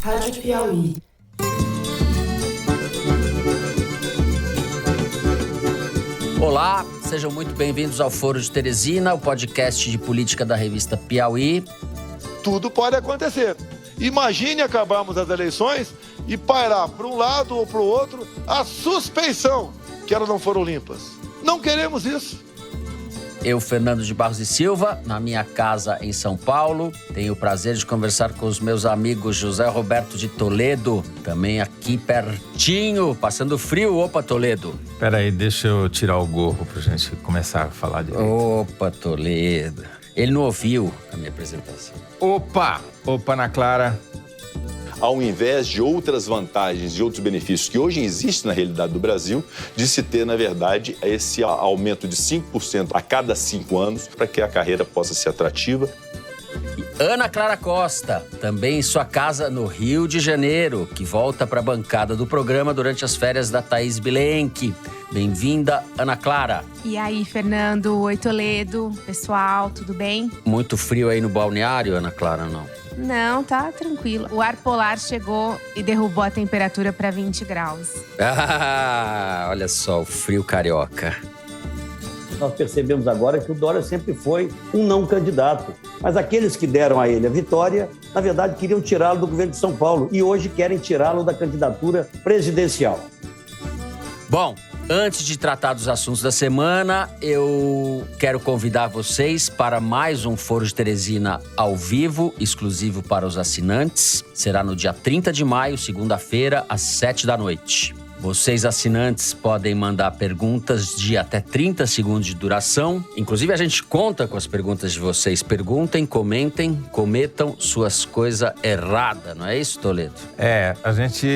Rádio Piauí. Olá, sejam muito bem-vindos ao Foro de Teresina, o podcast de política da revista Piauí. Tudo pode acontecer. Imagine acabarmos as eleições e pairar para um lado ou para o outro a suspeição que elas não foram limpas. Não queremos isso. Eu, Fernando de Barros e Silva, na minha casa em São Paulo. Tenho o prazer de conversar com os meus amigos José Roberto de Toledo, também aqui pertinho, passando frio. Opa, Toledo. Peraí, deixa eu tirar o gorro pra gente começar a falar direito. Opa, Toledo. Ele não ouviu a minha apresentação. Opa, Ana Clara. Ao invés de outras vantagens e outros benefícios que hoje existem na realidade do Brasil, de se ter, na verdade, esse aumento de 5% a cada 5 anos para que a carreira possa ser atrativa. E Ana Clara Costa, também em sua casa no Rio de Janeiro, que volta para a bancada do programa durante as férias da Thaís Bilenque. Bem-vinda, Ana Clara. E aí, Fernando? Oi, Toledo. Pessoal, tudo bem? Muito frio aí no balneário, Ana Clara, não? Não, tá tranquilo. O ar polar chegou e derrubou a temperatura para 20 graus. Ah, olha só, o frio carioca. Nós percebemos agora que o Dória sempre foi um não candidato. Mas aqueles que deram a ele a vitória, na verdade, queriam tirá-lo do governo de São Paulo e hoje querem tirá-lo da candidatura presidencial. Bom, antes de tratar dos assuntos da semana, eu quero convidar vocês para mais um Foro de Teresina ao vivo, exclusivo para os assinantes. Será no dia 30 de maio, segunda-feira, às 7h. Vocês, assinantes, podem mandar perguntas de até 30 segundos de duração. Inclusive, a gente conta com as perguntas de vocês. Perguntem, comentem, cometam suas coisas erradas. Não é isso, Toledo? A gente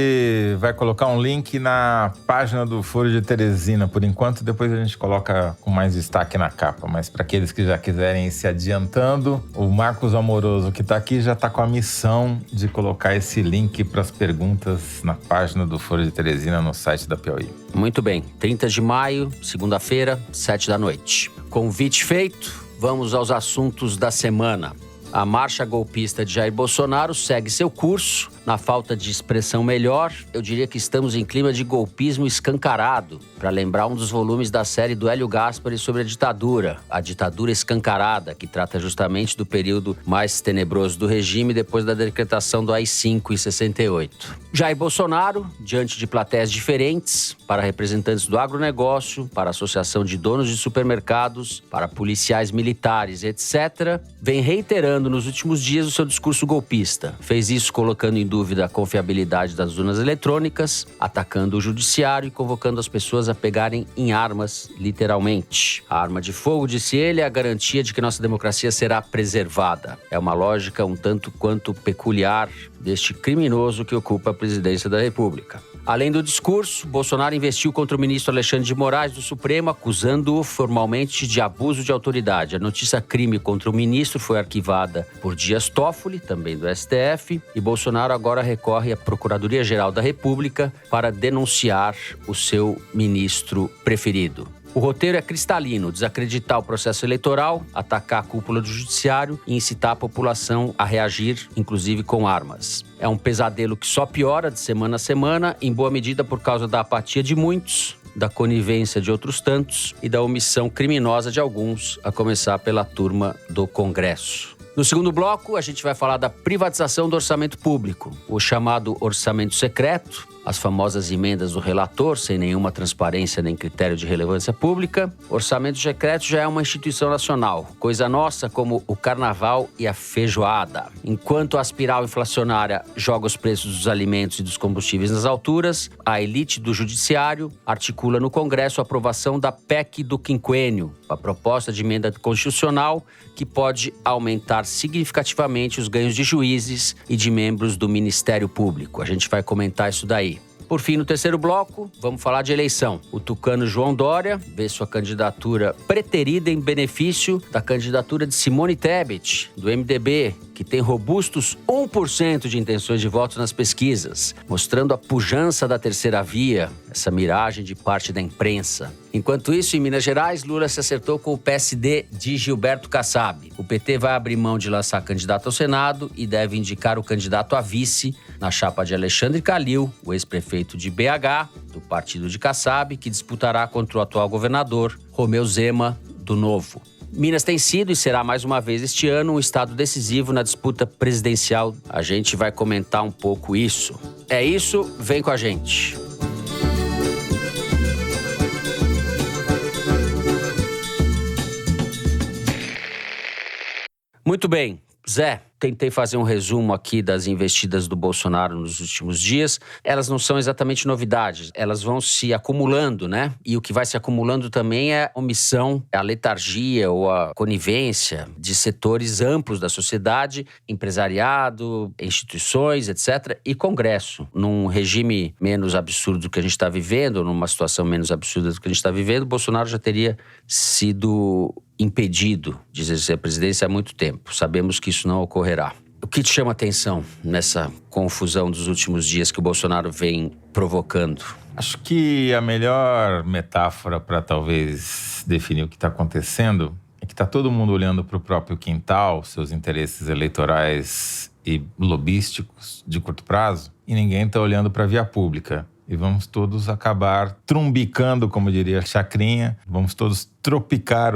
vai colocar um link na página do Foro de Teresina, por enquanto. Depois a gente coloca com mais destaque na capa. Mas para aqueles que já quiserem ir se adiantando, o Marcos Amoroso, que está aqui, já está com a missão de colocar esse link para as perguntas na página do Foro de Teresina, no site da Piauí. Muito bem, 30 de maio, segunda-feira, 7h. Convite feito, vamos aos assuntos da semana. A marcha golpista de Jair Bolsonaro segue seu curso. Na falta de expressão melhor, eu diria que estamos em clima de golpismo escancarado, para lembrar um dos volumes da série do Hélio Gaspari sobre a ditadura escancarada, que trata justamente do período mais tenebroso do regime depois da decretação do AI-5 em 68. Jair Bolsonaro, diante de plateias diferentes, para representantes do agronegócio, para a Associação de Donos de Supermercados, para policiais militares, etc., vem reiterando nos últimos dias o seu discurso golpista. Fez isso colocando em dúvida a confiabilidade das urnas eletrônicas, atacando o judiciário e convocando as pessoas a pegarem em armas, literalmente. A arma de fogo, disse ele, é a garantia de que nossa democracia será preservada. É uma lógica um tanto quanto peculiar deste criminoso que ocupa a presidência da República. Além do discurso, Bolsonaro investiu contra o ministro Alexandre de Moraes do Supremo, acusando-o formalmente de abuso de autoridade. A notícia crime contra o ministro foi arquivada por Dias Toffoli, também do STF, e Bolsonaro agora recorre à Procuradoria-Geral da República para denunciar o seu ministro preferido. O roteiro é cristalino: desacreditar o processo eleitoral, atacar a cúpula do judiciário e incitar a população a reagir, inclusive com armas. É um pesadelo que só piora de semana a semana, em boa medida por causa da apatia de muitos, da conivência de outros tantos e da omissão criminosa de alguns, a começar pela turma do Congresso. No segundo bloco, a gente vai falar da privatização do orçamento público, o chamado orçamento secreto, as famosas emendas do relator, sem nenhuma transparência nem critério de relevância pública. Orçamento secreto já é uma instituição nacional, coisa nossa como o carnaval e a feijoada. Enquanto a espiral inflacionária joga os preços dos alimentos e dos combustíveis nas alturas, a elite do judiciário articula no Congresso a aprovação da PEC do quinquênio, a proposta de emenda constitucional que pode aumentar significativamente os ganhos de juízes e de membros do Ministério Público. A gente vai comentar isso daí. Por fim, no terceiro bloco, vamos falar de eleição. O tucano João Dória vê sua candidatura preterida em benefício da candidatura de Simone Tebet, do MDB, que tem robustos 1% de intenções de votos nas pesquisas, mostrando a pujança da terceira via, essa miragem de parte da imprensa. Enquanto isso, em Minas Gerais, Lula se acertou com o PSD de Gilberto Kassab. O PT vai abrir mão de lançar candidato ao Senado e deve indicar o candidato a vice na chapa de Alexandre Calil, o ex-prefeito de BH, do partido de Kassab, que disputará contra o atual governador, Romeu Zema, do Novo. Minas tem sido e será mais uma vez este ano um estado decisivo na disputa presidencial. A gente vai comentar um pouco isso. É isso, vem com a gente. Muito bem, Zé, tentei fazer um resumo aqui das investidas do Bolsonaro nos últimos dias. Elas não são exatamente novidades, elas vão se acumulando, né? E o que vai se acumulando também é a omissão, a letargia ou a conivência de setores amplos da sociedade, empresariado, instituições, etc., e Congresso. Num regime menos absurdo do que a gente está vivendo, numa situação menos absurda do que a gente está vivendo, Bolsonaro já teria sido impedido de exercer a presidência há muito tempo. Sabemos que isso não ocorrerá. O que te chama a atenção nessa confusão dos últimos dias que o Bolsonaro vem provocando? Acho que a melhor metáfora para talvez definir o que está acontecendo é que está todo mundo olhando para o próprio quintal, seus interesses eleitorais e lobísticos de curto prazo, e ninguém está olhando para a via pública. E vamos todos acabar trumbicando, como diria Chacrinha, vamos todos trumbicar,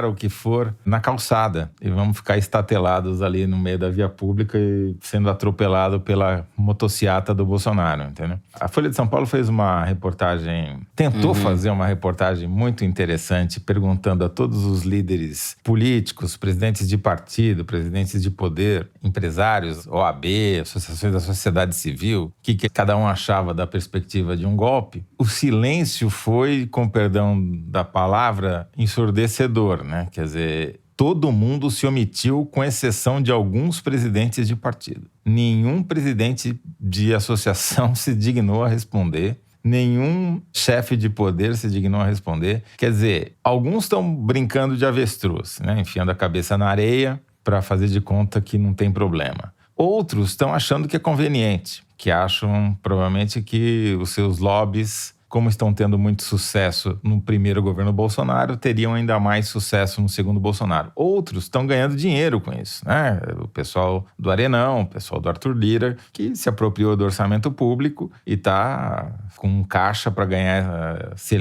o que for, na calçada. E vamos ficar estatelados ali no meio da via pública e sendo atropelado pela motociata do Bolsonaro, entendeu? A Folha de São Paulo fez uma reportagem, tentou fazer uma reportagem muito interessante, perguntando a todos os líderes políticos, presidentes de partido, presidentes de poder, empresários, OAB, associações da sociedade civil, o que cada um achava da perspectiva de um golpe. O silêncio foi, com perdão da palavra, ensurdecedor, né? Quer dizer, todo mundo se omitiu, com exceção de alguns presidentes de partido. Nenhum presidente de associação se dignou a responder. Nenhum chefe de poder se dignou a responder. Quer dizer, alguns estão brincando de avestruz, né? Enfiando a cabeça na areia para fazer de conta que não tem problema. Outros estão achando que é conveniente, que acham provavelmente que os seus lobbies, como estão tendo muito sucesso no primeiro governo Bolsonaro, teriam ainda mais sucesso no segundo Bolsonaro. Outros estão ganhando dinheiro com isso, né? O pessoal do Arenão, o pessoal do Arthur Lira, que se apropriou do orçamento público e está com um caixa para ganhar, se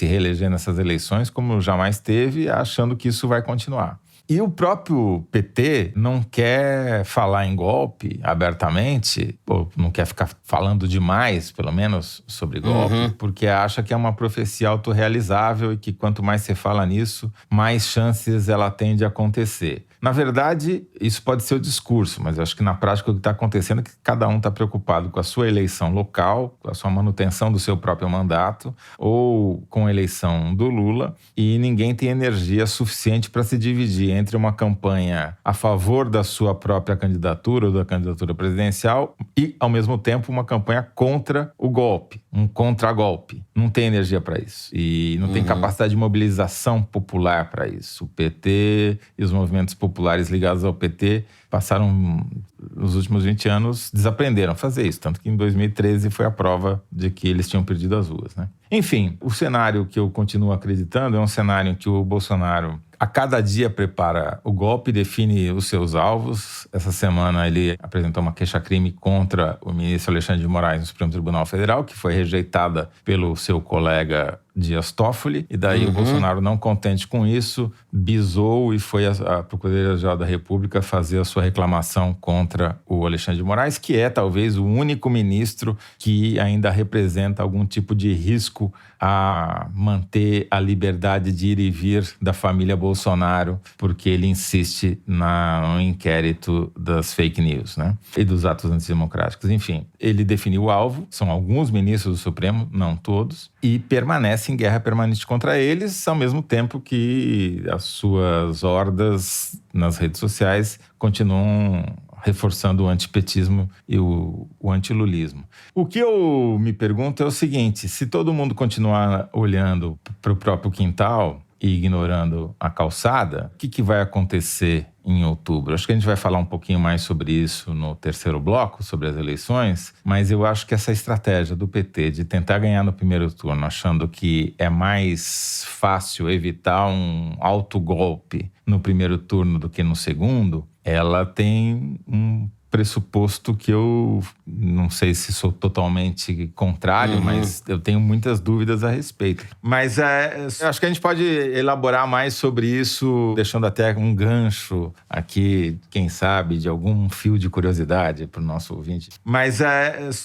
reeleger nessas eleições, como jamais teve, achando que isso vai continuar. E o próprio PT não quer falar em golpe abertamente, ou não quer ficar falando demais, pelo menos, sobre golpe, porque acha que é uma profecia autorrealizável e que quanto mais você fala nisso, mais chances ela tem de acontecer. Na verdade, isso pode ser o discurso, mas eu acho que na prática o que está acontecendo é que cada um está preocupado com a sua eleição local, com a sua manutenção do seu próprio mandato, ou com a eleição do Lula, e ninguém tem energia suficiente para se dividir entre uma campanha a favor da sua própria candidatura ou da candidatura presidencial e, ao mesmo tempo, uma campanha contra o golpe, um contragolpe. Não tem energia para isso e não tem capacidade de mobilização popular para isso. O PT e os movimentos populares ligados ao PT passaram, nos últimos 20 anos, desaprenderam a fazer isso. Tanto que em 2013 foi a prova de que eles tinham perdido as ruas, né? Enfim, o cenário que eu continuo acreditando é um cenário em que o Bolsonaro a cada dia prepara o golpe, define os seus alvos. Essa semana ele apresentou uma queixa-crime contra o ministro Alexandre de Moraes no Supremo Tribunal Federal, que foi rejeitada pelo seu colega Dias Toffoli. E daí o Bolsonaro, não contente com isso, bisou e foi à Procuradoria-Geral da República fazer a sua reclamação contra o Alexandre de Moraes, que é talvez o único ministro que ainda representa algum tipo de risco a manter a liberdade de ir e vir da família Bolsonaro, porque ele insiste no inquérito das fake news, né? E dos atos antidemocráticos. Enfim, ele definiu o alvo, são alguns ministros do Supremo, não todos, e permanece em guerra permanente contra eles, ao mesmo tempo que as suas hordas nas redes sociais continuam reforçando o antipetismo e o antilulismo. O que eu me pergunto é o seguinte: se todo mundo continuar olhando para o próprio quintal e ignorando a calçada, o que vai acontecer em outubro. Acho que a gente vai falar um pouquinho mais sobre isso no terceiro bloco, sobre as eleições, mas eu acho que essa estratégia do PT de tentar ganhar no primeiro turno, achando que é mais fácil evitar um autogolpe no primeiro turno do que no segundo, ela tem um pressuposto que eu não sei se sou totalmente contrário, mas eu tenho muitas dúvidas a respeito. Mas eu acho que a gente pode elaborar mais sobre isso, deixando até um gancho aqui, quem sabe, de algum fio de curiosidade para o nosso ouvinte. Mas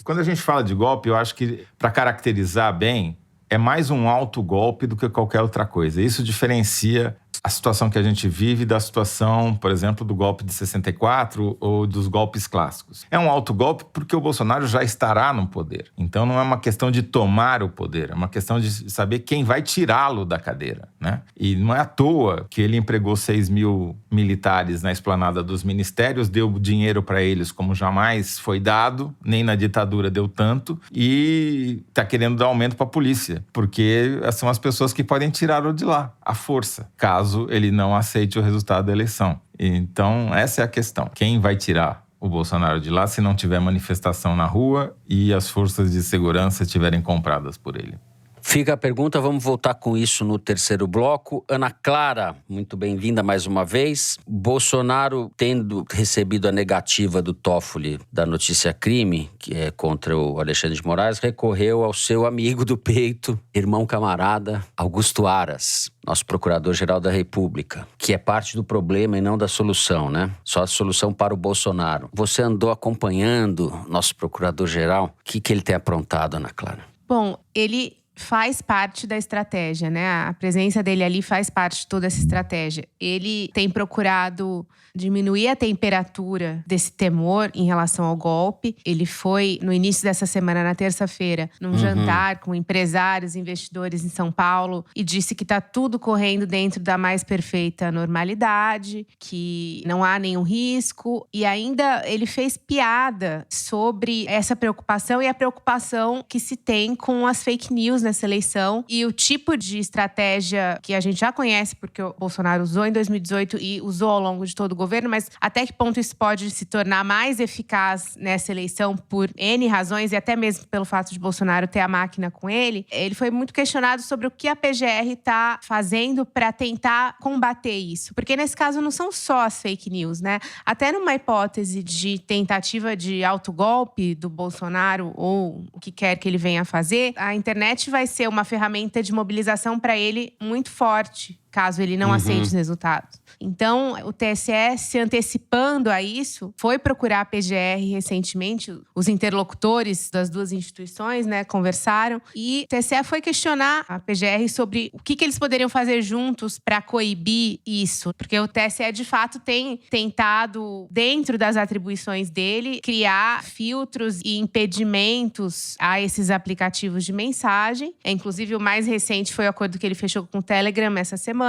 quando a gente fala de golpe, eu acho que, para caracterizar bem, é mais um autogolpe do que qualquer outra coisa. Isso diferencia a situação que a gente vive da situação, por exemplo, do golpe de 64 ou dos golpes clássicos. É um autogolpe porque o Bolsonaro já estará no poder. Então não é uma questão de tomar o poder, é uma questão de saber quem vai tirá-lo da cadeira, né? E não é à toa que ele empregou 6 mil militares na esplanada dos ministérios, deu dinheiro para eles como jamais foi dado, nem na ditadura deu tanto, e está querendo dar aumento para a polícia, porque são as pessoas que podem tirá-lo de lá, à força, caso ele não aceite o resultado da eleição. Então, essa é a questão. Quem vai tirar o Bolsonaro de lá se não tiver manifestação na rua e as forças de segurança estiverem compradas por ele? Fica a pergunta, vamos voltar com isso no terceiro bloco. Ana Clara, muito bem-vinda mais uma vez. Bolsonaro, tendo recebido a negativa do Toffoli da notícia crime, que é contra o Alexandre de Moraes, recorreu ao seu amigo do peito, irmão camarada, Augusto Aras, nosso procurador-geral da República, que é parte do problema e não da solução, né? Só a solução para o Bolsonaro. Você andou acompanhando nosso procurador-geral? O que ele tem aprontado, Ana Clara? Bom, ele faz parte da estratégia, né? A presença dele ali faz parte de toda essa estratégia. Ele tem procurado diminuir a temperatura desse temor em relação ao golpe. Ele foi, no início dessa semana, na terça-feira, num jantar com empresários, investidores em São Paulo, e disse que está tudo correndo dentro da mais perfeita normalidade, que não há nenhum risco. E ainda ele fez piada sobre essa preocupação e a preocupação que se tem com as fake news nessa eleição e o tipo de estratégia que a gente já conhece, porque o Bolsonaro usou em 2018 e usou ao longo de todo o governo, mas até que ponto isso pode se tornar mais eficaz nessa eleição por N razões e até mesmo pelo fato de Bolsonaro ter a máquina com ele. Ele foi muito questionado sobre o que a PGR está fazendo para tentar combater isso. Porque nesse caso não são só as fake news, né? Até numa hipótese de tentativa de autogolpe do Bolsonaro ou o que quer que ele venha a fazer, a internet vai ser uma ferramenta de mobilização para ele muito forte, caso ele não aceite os resultados. Então, o TSE, se antecipando a isso, foi procurar a PGR recentemente. Os interlocutores das duas instituições, né, conversaram. E o TSE foi questionar a PGR sobre o que eles poderiam fazer juntos para coibir isso. Porque o TSE, de fato, tem tentado, dentro das atribuições dele, criar filtros e impedimentos a esses aplicativos de mensagem. Inclusive, o mais recente foi o acordo que ele fechou com o Telegram essa semana.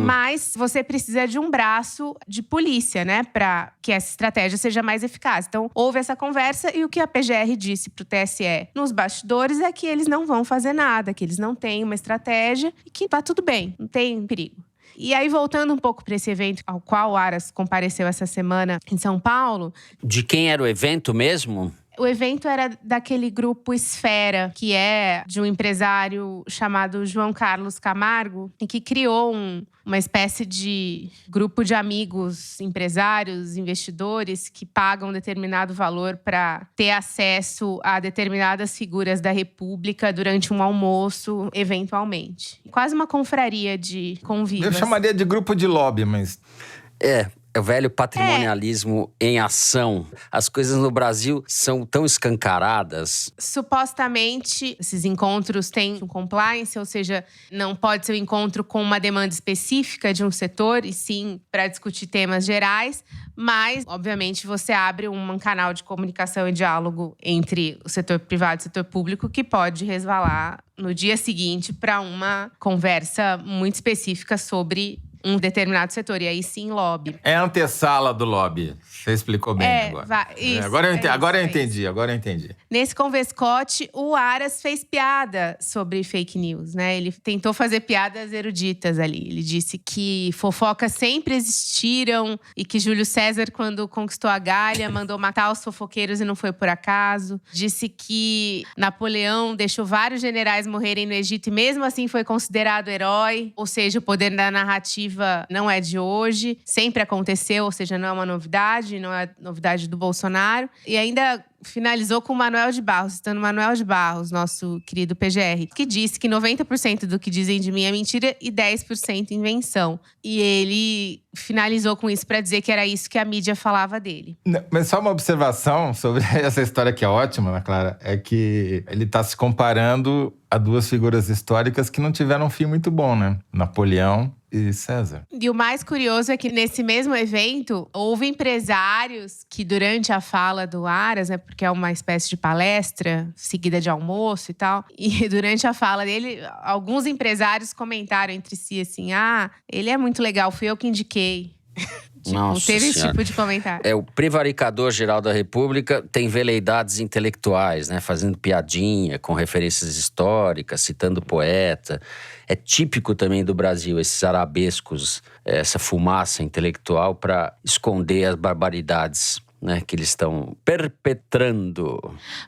Mas você precisa de um braço de polícia, né? Para que essa estratégia seja mais eficaz. Então, houve essa conversa e o que a PGR disse pro TSE nos bastidores é que eles não vão fazer nada, que eles não têm uma estratégia e que tá tudo bem, não tem perigo. E aí, voltando um pouco para esse evento ao qual o Aras compareceu essa semana em São Paulo… De quem era o evento mesmo? O evento era daquele grupo Esfera, que é de um empresário chamado João Carlos Camargo, e que criou uma espécie de grupo de amigos, empresários, investidores, que pagam determinado valor para ter acesso a determinadas figuras da República durante um almoço, eventualmente. Quase uma confraria de convívios. Eu chamaria de grupo de lobby, mas… É o velho patrimonialismo em ação. As coisas no Brasil são tão escancaradas. Supostamente, esses encontros têm um compliance, ou seja, não pode ser um encontro com uma demanda específica de um setor, e sim para discutir temas gerais. Mas, obviamente, você abre um canal de comunicação e diálogo entre o setor privado e o setor público que pode resvalar no dia seguinte para uma conversa muito específica sobre um determinado setor. E aí sim, lobby. É a antessala do lobby. Você explicou bem agora. Isso, agora eu entendi. Nesse Convescote, o Aras fez piada sobre fake news, né? Ele tentou fazer piadas eruditas ali. Ele disse que fofocas sempre existiram e que Júlio César, quando conquistou a Gália, mandou matar os fofoqueiros e não foi por acaso. Disse que Napoleão deixou vários generais morrerem no Egito e mesmo assim foi considerado herói. Ou seja, o poder da narrativa não é de hoje, sempre aconteceu, ou seja, não é uma novidade, não é novidade do Bolsonaro. E ainda finalizou com o Manuel de Barros, citando Manuel de Barros, nosso querido PGR, que disse que 90% do que dizem de mim é mentira e 10% invenção. E ele finalizou com isso para dizer que era isso que a mídia falava dele. Mas só uma observação sobre essa história que é ótima, Ana Clara, é que ele está se comparando a duas figuras históricas que não tiveram um fim muito bom, né? Napoleão e César. E o mais curioso é que nesse mesmo evento, houve empresários que durante a fala do Aras, né, porque é uma espécie de palestra seguida de almoço e tal, e durante a fala dele, alguns empresários comentaram entre si assim, ele é muito legal, fui eu que indiquei. Nossa teve esse Senhora. tipo de comentário. O prevaricador-geral da República tem veleidades intelectuais, né? Fazendo piadinha com referências históricas, citando poeta. É típico também do Brasil, esses arabescos, essa fumaça intelectual para esconder as barbaridades, né, que eles estão perpetrando.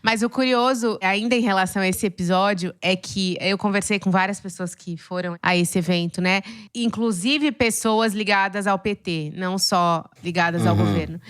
Mas o curioso, ainda em relação a esse episódio, é que eu conversei com várias pessoas que foram a esse evento, né? Inclusive pessoas ligadas ao PT, não só ligadas ao governo.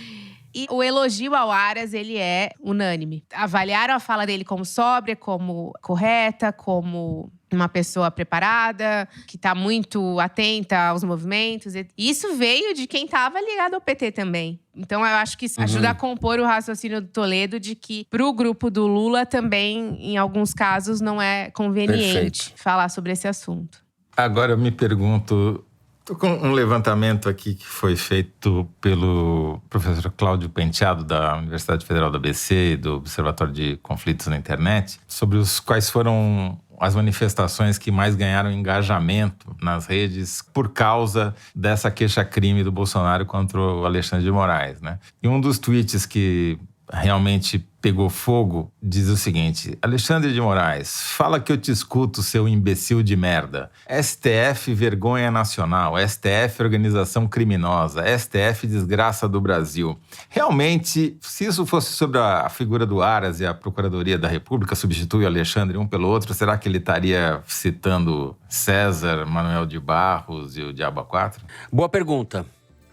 E o elogio ao Aras, ele é unânime. Avaliaram a fala dele como sóbria, como correta, como uma pessoa preparada, que está muito atenta aos movimentos. Isso veio de quem estava ligado ao PT também. Então, eu acho que isso ajuda a compor o raciocínio do Toledo de que, para o grupo do Lula, também, em alguns casos, não é conveniente falar sobre esse assunto. Agora eu me pergunto… Estou com um levantamento aqui que foi feito pelo professor Cláudio Penteado, da Universidade Federal do ABC e do Observatório de Conflitos na Internet, sobre quais foram as manifestações que mais ganharam engajamento nas redes por causa dessa queixa-crime do Bolsonaro contra o Alexandre de Moraes, né? E um dos tweets que realmente pegou fogo diz o seguinte: Alexandre de Moraes, fala que eu te escuto, seu imbecil de merda. STF vergonha nacional, STF organização criminosa, STF desgraça do Brasil. Realmente, se isso fosse sobre a figura do Aras e a Procuradoria da República, substitui o Alexandre um pelo outro, será que ele estaria citando César, Manuel de Barros e o Diabo 4? Boa pergunta.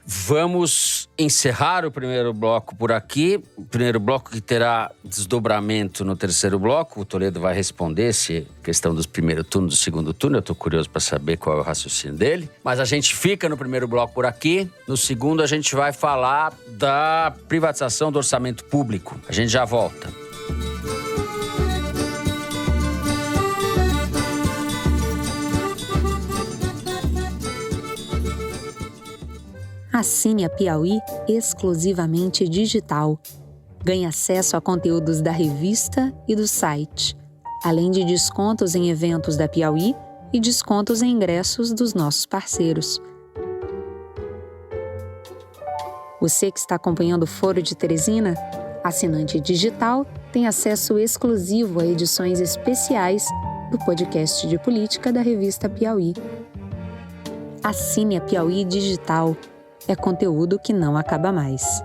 Vamos encerrar o primeiro bloco por aqui. O primeiro bloco que terá desdobramento no terceiro bloco. O Toledo vai responder se questão dos primeiro turno, do segundo turno. Eu estou curioso para saber qual é o raciocínio dele. Mas a gente fica no primeiro bloco por aqui. No segundo a gente vai falar da privatização do orçamento público. A gente já volta. Assine a Piauí exclusivamente digital. Ganhe acesso a conteúdos da revista e do site, além de descontos em eventos da Piauí e descontos em ingressos dos nossos parceiros. Você que está acompanhando o Foro de Teresina, assinante digital, tem acesso exclusivo a edições especiais do podcast de política da revista Piauí. Assine a Piauí digital. É conteúdo que não acaba mais.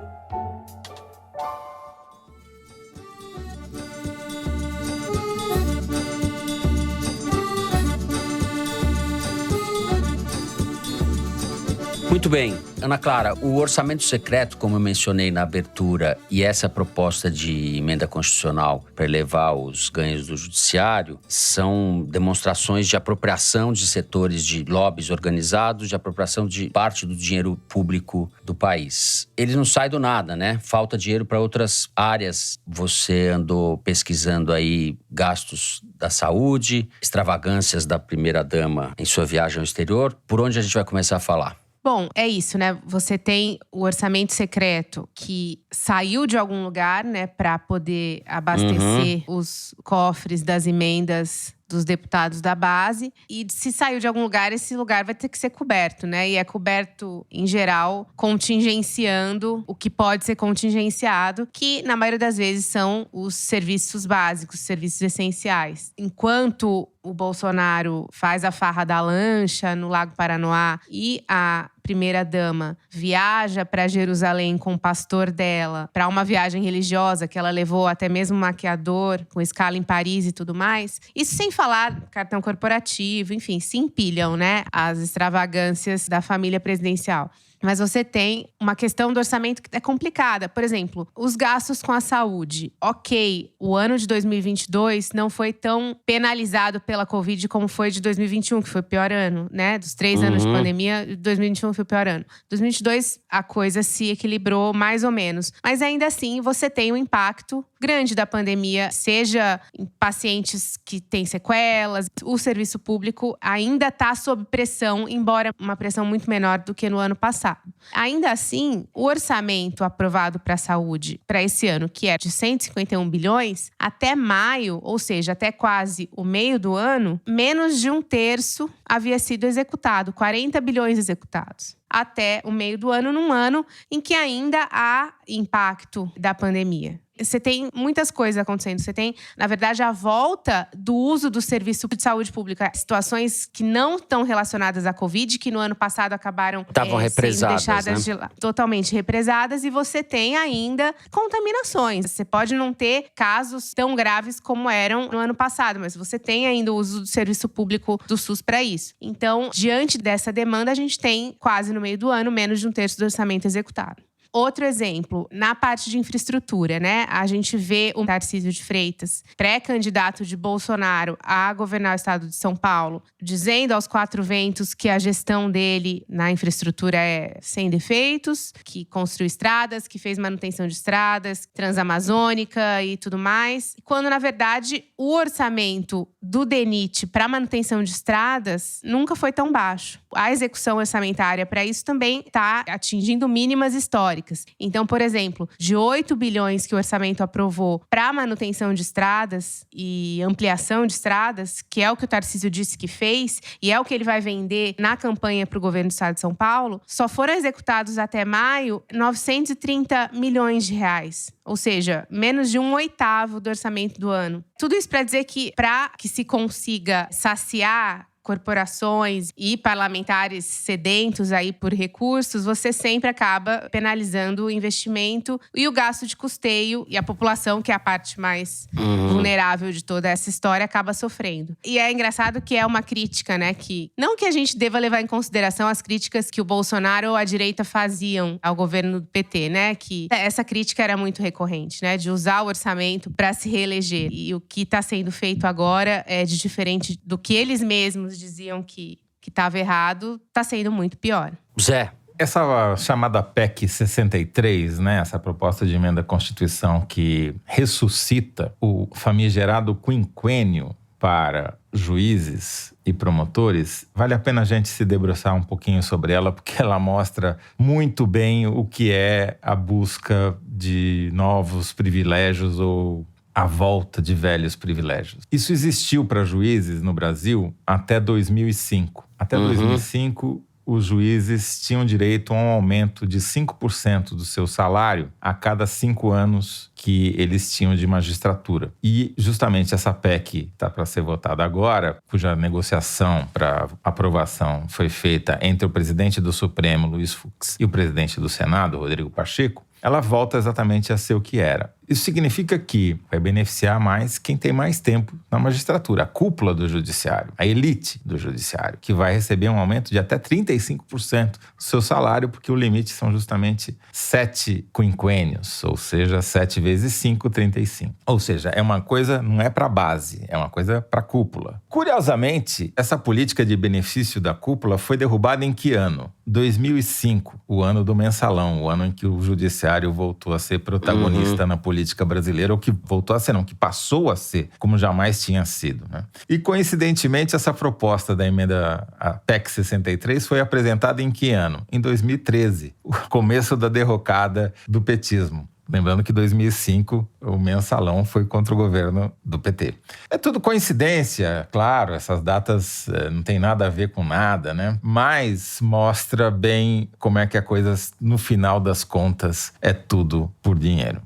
Muito bem, Ana Clara, o orçamento secreto, como eu mencionei na abertura, e essa proposta de emenda constitucional para elevar os ganhos do judiciário são demonstrações de apropriação de setores de lobbies organizados, de apropriação de parte do dinheiro público do país. Ele não sai do nada, né? Falta dinheiro para outras áreas. Você andou pesquisando aí gastos da saúde, extravagâncias da primeira-dama em sua viagem ao exterior. Por onde a gente vai começar a falar? Bom, é isso, né? Você tem o orçamento secreto que saiu de algum lugar, né? Para poder abastecer os cofres das emendas dos deputados da base. E se saiu de algum lugar, esse lugar vai ter que ser coberto, né? E é coberto, em geral, contingenciando o que pode ser contingenciado, que, na maioria das vezes, são os serviços básicos, serviços essenciais. Enquanto o Bolsonaro faz a farra da lancha no Lago Paranoá e a primeira-dama viaja para Jerusalém com o pastor dela para uma viagem religiosa que ela levou até mesmo um maquiador com escala em Paris e tudo mais. Isso sem falar cartão corporativo, enfim, se empilham, né, as extravagâncias da família presidencial. Mas você tem uma questão do orçamento que é complicada. Por exemplo, os gastos com a saúde. Ok, o ano de 2022 não foi tão penalizado pela Covid como foi de 2021, que foi o pior ano, né? Dos 3 anos de pandemia, 2021 foi o pior ano. 2022, a coisa se equilibrou mais ou menos. Mas ainda assim, você tem um impacto grande da pandemia, seja em pacientes que têm sequelas. O serviço público ainda está sob pressão, embora uma pressão muito menor do que no ano passado. Ainda assim, o orçamento aprovado para a saúde para esse ano, que é de 151 bilhões, até maio, ou seja, até quase o meio do ano, menos de 1/3 havia sido executado, 40 bilhões executados. Até o meio do ano, num ano em que ainda há impacto da pandemia. Você tem muitas coisas acontecendo. Você tem, na verdade, a volta do uso do serviço de saúde pública. Situações que não estão relacionadas à Covid, que no ano passado acabaram sendo deixadas totalmente represadas. E você tem ainda contaminações. Você pode não ter casos tão graves como eram no ano passado, mas você tem ainda o uso do serviço público do SUS para isso. Então, diante dessa demanda, a gente tem quase no meio do ano menos de 1/3 do orçamento executado. Outro exemplo, na parte de infraestrutura, né? A gente vê o Tarcísio de Freitas, pré-candidato de Bolsonaro a governar o estado de São Paulo, dizendo aos 4 ventos que a gestão dele na infraestrutura é sem defeitos, que construiu estradas, que fez manutenção de estradas, transamazônica e tudo mais. Quando, na verdade, o orçamento do DENIT para manutenção de estradas nunca foi tão baixo. A execução orçamentária para isso também está atingindo mínimas históricas. Então, por exemplo, de 8 bilhões que o orçamento aprovou para manutenção de estradas e ampliação de estradas, que é o que o Tarcísio disse que fez e é o que ele vai vender na campanha para o governo do estado de São Paulo, só foram executados até maio 930 milhões de reais. Ou seja, menos de 1/8 do orçamento do ano. Tudo isso para dizer que, para que se consiga saciar corporações e parlamentares sedentos aí por recursos, você sempre acaba penalizando o investimento e o gasto de custeio, e a população, que é a parte mais vulnerável de toda essa história, acaba sofrendo. E é engraçado que é uma crítica, né, que não que a gente deva levar em consideração as críticas que o Bolsonaro ou a direita faziam ao governo do PT, né, que essa crítica era muito recorrente, né, de usar o orçamento para se reeleger. E o que está sendo feito agora é de diferente do que eles mesmos diziam que estava errado, está sendo muito pior. Zé. Essa chamada PEC 63, né, essa proposta de emenda à Constituição que ressuscita o famigerado quinquênio para juízes e promotores, vale a pena a gente se debruçar um pouquinho sobre ela, porque ela mostra muito bem o que é a busca de novos privilégios ou a volta de velhos privilégios. Isso existiu para juízes no Brasil até 2005. Até 2005, os juízes tinham direito a um aumento de 5% do seu salário a cada 5 anos que eles tinham de magistratura. E justamente essa PEC está para ser votada agora, cuja negociação para aprovação foi feita entre o presidente do Supremo, Luiz Fux, e o presidente do Senado, Rodrigo Pacheco, ela volta exatamente a ser o que era. Isso significa que vai beneficiar mais quem tem mais tempo na magistratura, a cúpula do judiciário, a elite do judiciário, que vai receber um aumento de até 35% do seu salário, porque o limite são justamente 7 quinquênios, ou seja, 7 vezes 5, 35. Ou seja, é uma coisa, não é para a base, é uma coisa para a cúpula. Curiosamente, essa política de benefício da cúpula foi derrubada em que ano? 2005, o ano do mensalão, o ano em que o judiciário voltou a ser protagonista na política brasileira, ou que voltou a ser, não, que passou a ser, como jamais tinha sido, né? E, coincidentemente, essa proposta da emenda a PEC 63 foi apresentada em que ano? Em 2013, o começo da derrocada do petismo. Lembrando que em 2005 o mensalão foi contra o governo do PT. É tudo coincidência, claro, essas datas não tem nada a ver com nada, né? Mas mostra bem como é que a coisa, no final das contas, é tudo por dinheiro.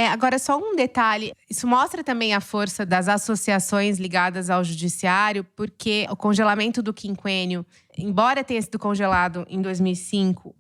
Agora, só um detalhe. Isso mostra também a força das associações ligadas ao judiciário, porque o congelamento do quinquênio, embora tenha sido congelado em 2005,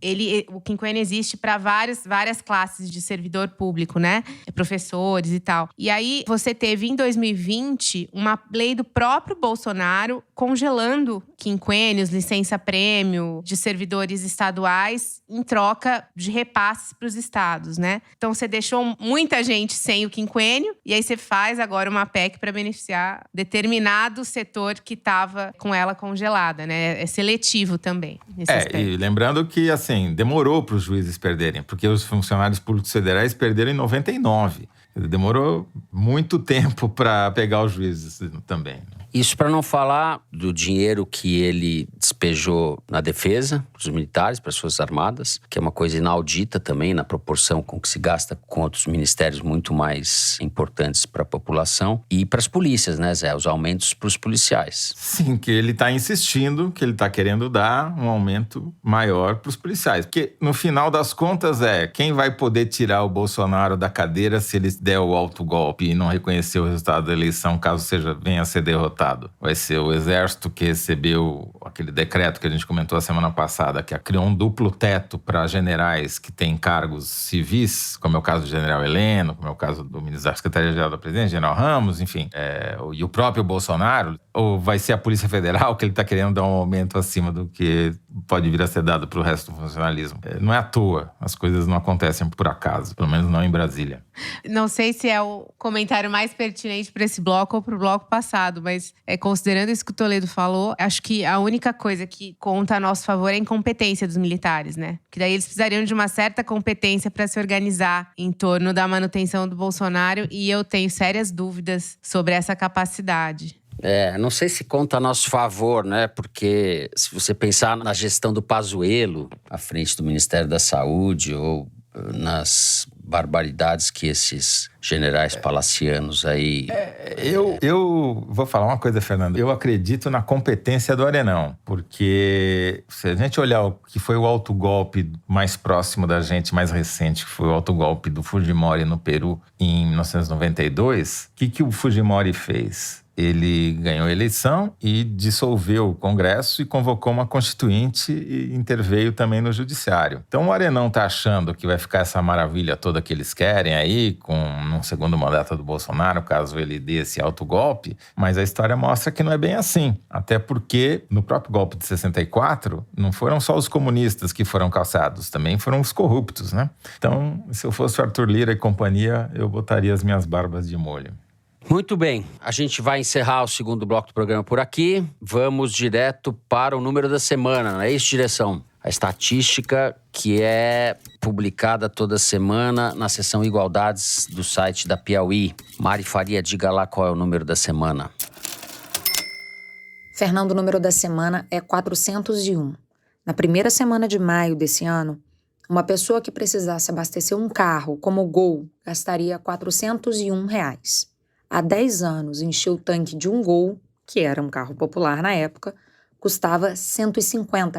o quinquênio existe para várias classes de servidor público, né? Professores e tal. E aí, você teve em 2020 uma lei do próprio Bolsonaro congelando quinquênios, licença-prêmio de servidores estaduais em troca de repasses para os estados, né? Então, você deixou muita gente sem o quinquênio e aí você faz agora uma PEC para beneficiar determinado setor que estava com ela congelada, né? É seletivo também, nesse aspecto. E lembrando que, assim, demorou para os juízes perderem, porque os funcionários públicos federais perderam em 99. Demorou muito tempo para pegar os juízes também. Isso para não falar do dinheiro que ele despejou na defesa dos militares, para as Forças Armadas, que é uma coisa inaudita também na proporção com que se gasta com outros ministérios muito mais importantes para a população. E para as polícias, né, Zé? Os aumentos para os policiais. Sim, que ele está insistindo, que ele está querendo dar um aumento maior para os policiais. Porque no final das contas quem vai poder tirar o Bolsonaro da cadeira se ele der o autogolpe e não reconhecer o resultado da eleição, caso venha a ser derrotado? Vai ser o Exército, que recebeu aquele decreto que a gente comentou a semana passada, que criou um duplo teto para generais que têm cargos civis, como é o caso do general Heleno, como é o caso do ministro da Secretaria-Geral da Presidência, general Ramos, enfim, e o próprio Bolsonaro. Ou vai ser a Polícia Federal, que ele está querendo dar um aumento acima do que pode vir a ser dado para o resto do funcionalismo. Não é à toa, as coisas não acontecem por acaso, pelo menos não em Brasília. Não sei se é o comentário mais pertinente para esse bloco ou para o bloco passado, mas considerando isso que o Toledo falou, acho que a única coisa que conta a nosso favor é a incompetência dos militares, né? Que daí eles precisariam de uma certa competência para se organizar em torno da manutenção do Bolsonaro, e eu tenho sérias dúvidas sobre essa capacidade. Não sei se conta a nosso favor, né? Porque se você pensar na gestão do Pazuello à frente do Ministério da Saúde ou nas barbaridades que esses generais palacianos aí... Eu vou falar uma coisa, Fernando. Eu acredito na competência do Arenão, porque se a gente olhar o que foi o autogolpe mais próximo da gente, mais recente, que foi o autogolpe do Fujimori no Peru em 1992, o que o Fujimori fez? Ele ganhou a eleição e dissolveu o Congresso e convocou uma constituinte e interveio também no judiciário. Então o Arenão está achando que vai ficar essa maravilha toda que eles querem aí, com um segundo mandato do Bolsonaro, caso ele dê esse autogolpe, mas a história mostra que não é bem assim. Até porque no próprio golpe de 64, não foram só os comunistas que foram caçados, também foram os corruptos, né? Então, se eu fosse o Arthur Lira e companhia, eu botaria as minhas barbas de molho. Muito bem, a gente vai encerrar o segundo bloco do programa por aqui. Vamos direto para o número da semana, não é isso, direção? A estatística que é publicada toda semana na seção Igualdades do site da Piauí. Mari Faria, diga lá qual é o número da semana. Fernando, o número da semana é 401. Na primeira semana de maio desse ano, uma pessoa que precisasse abastecer um carro como o Gol gastaria R$ 401. Há 10 anos, encher o tanque de um Gol, que era um carro popular na época, custava R$ 150.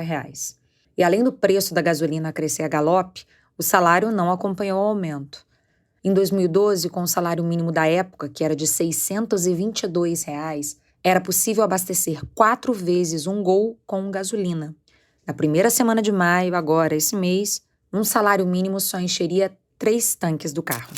E além do preço da gasolina crescer a galope, o salário não acompanhou o aumento. Em 2012, com o salário mínimo da época, que era de R$ 622, era possível abastecer 4 vezes um Gol com gasolina. Na primeira semana de maio, agora, esse mês, um salário mínimo só encheria 3 tanques do carro.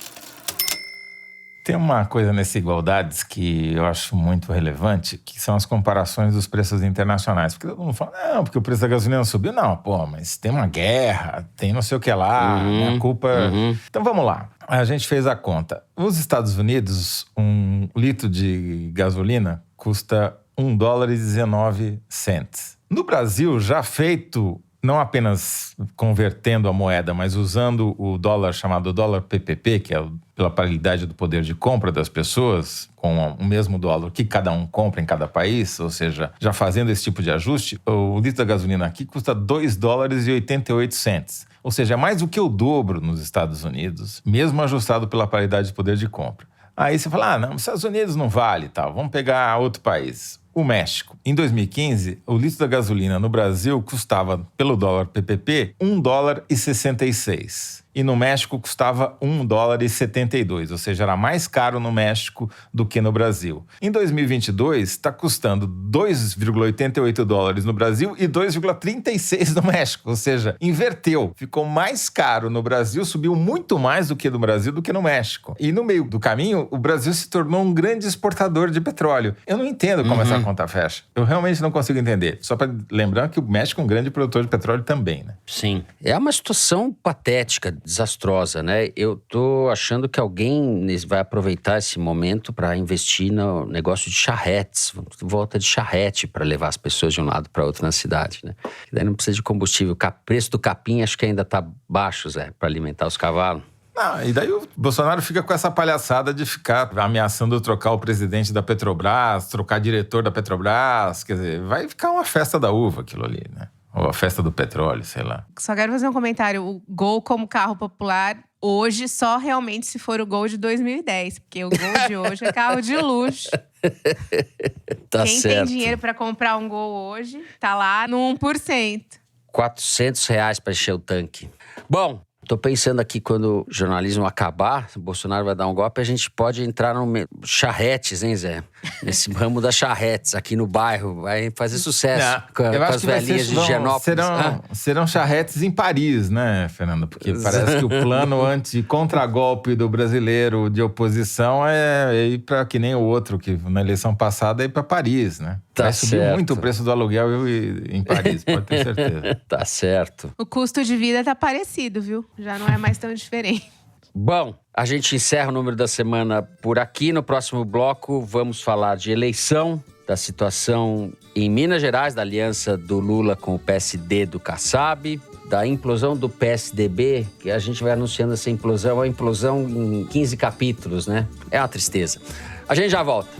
Tem uma coisa nessa Igualdades que eu acho muito relevante, que são as comparações dos preços internacionais. Porque todo mundo fala, não, porque o preço da gasolina subiu. Não, mas tem uma guerra, tem não sei o que lá, a culpa... Então vamos lá, a gente fez a conta. Nos Estados Unidos, 1 litro de gasolina custa $1,19. No Brasil, já feito... não apenas convertendo a moeda, mas usando o dólar chamado dólar PPP, que é o pela paridade do poder de compra das pessoas, com o mesmo dólar que cada um compra em cada país, ou seja, já fazendo esse tipo de ajuste, o litro da gasolina aqui custa $2,88. Ou seja, é mais do que o dobro nos Estados Unidos, mesmo ajustado pela paridade de poder de compra. Aí você fala, não, os Estados Unidos não vale e tal, vamos pegar outro país. O México. Em 2015, o litro da gasolina no Brasil custava, pelo dólar PPP, $1,66. E no México custava $1,72, ou seja, era mais caro no México do que no Brasil. Em 2022, está custando $2,88 no Brasil e $2,36 no México, ou seja, inverteu. Ficou mais caro no Brasil, subiu muito mais do que no Brasil do que no México. E no meio do caminho, o Brasil se tornou um grande exportador de petróleo. Eu não entendo como essa conta fecha. Eu realmente não consigo entender. Só para lembrar que o México é um grande produtor de petróleo também, né? Sim. É uma situação patética, desastrosa, né? Eu tô achando que alguém vai aproveitar esse momento para investir no negócio de charretes, volta de charrete para levar as pessoas de um lado para outro na cidade, né? E daí não precisa de combustível. O preço do capim acho que ainda tá baixo, Zé, para alimentar os cavalos. Não, e daí o Bolsonaro fica com essa palhaçada de ficar ameaçando trocar o presidente da Petrobras, trocar diretor da Petrobras, quer dizer, vai ficar uma festa da uva aquilo ali, né? Ou a festa do petróleo, sei lá. Só quero fazer um comentário. O Gol como carro popular, hoje, só realmente se for o Gol de 2010. Porque o Gol de hoje é carro de luxo. Tá Quem certo. tem dinheiro para comprar um Gol hoje, tá lá no 1%. R$400 para encher o tanque. Bom, tô pensando aqui, quando o jornalismo acabar, o Bolsonaro vai dar um golpe, a gente pode entrar no charretes, hein, Zé? Nesse ramo das charretes, aqui no bairro. Vai fazer sucesso com as velhinhas de Higienópolis. Serão charretes em Paris, né, Fernando? Porque parece que o plano contra-golpe do brasileiro de oposição é ir para que nem o outro, que na eleição passada é ir para Paris, né? Tá vai subir certo. muito o preço do aluguel em Paris, pode ter certeza. Tá certo. O custo de vida tá parecido, viu? Já não é mais tão diferente. Bom, a gente encerra o número da semana por aqui. No próximo bloco, vamos falar de eleição, da situação em Minas Gerais, da aliança do Lula com o PSD do Kassab, da implosão do PSDB, que a gente vai anunciando essa implosão, a implosão em 15 capítulos, né? É uma tristeza. A gente já volta.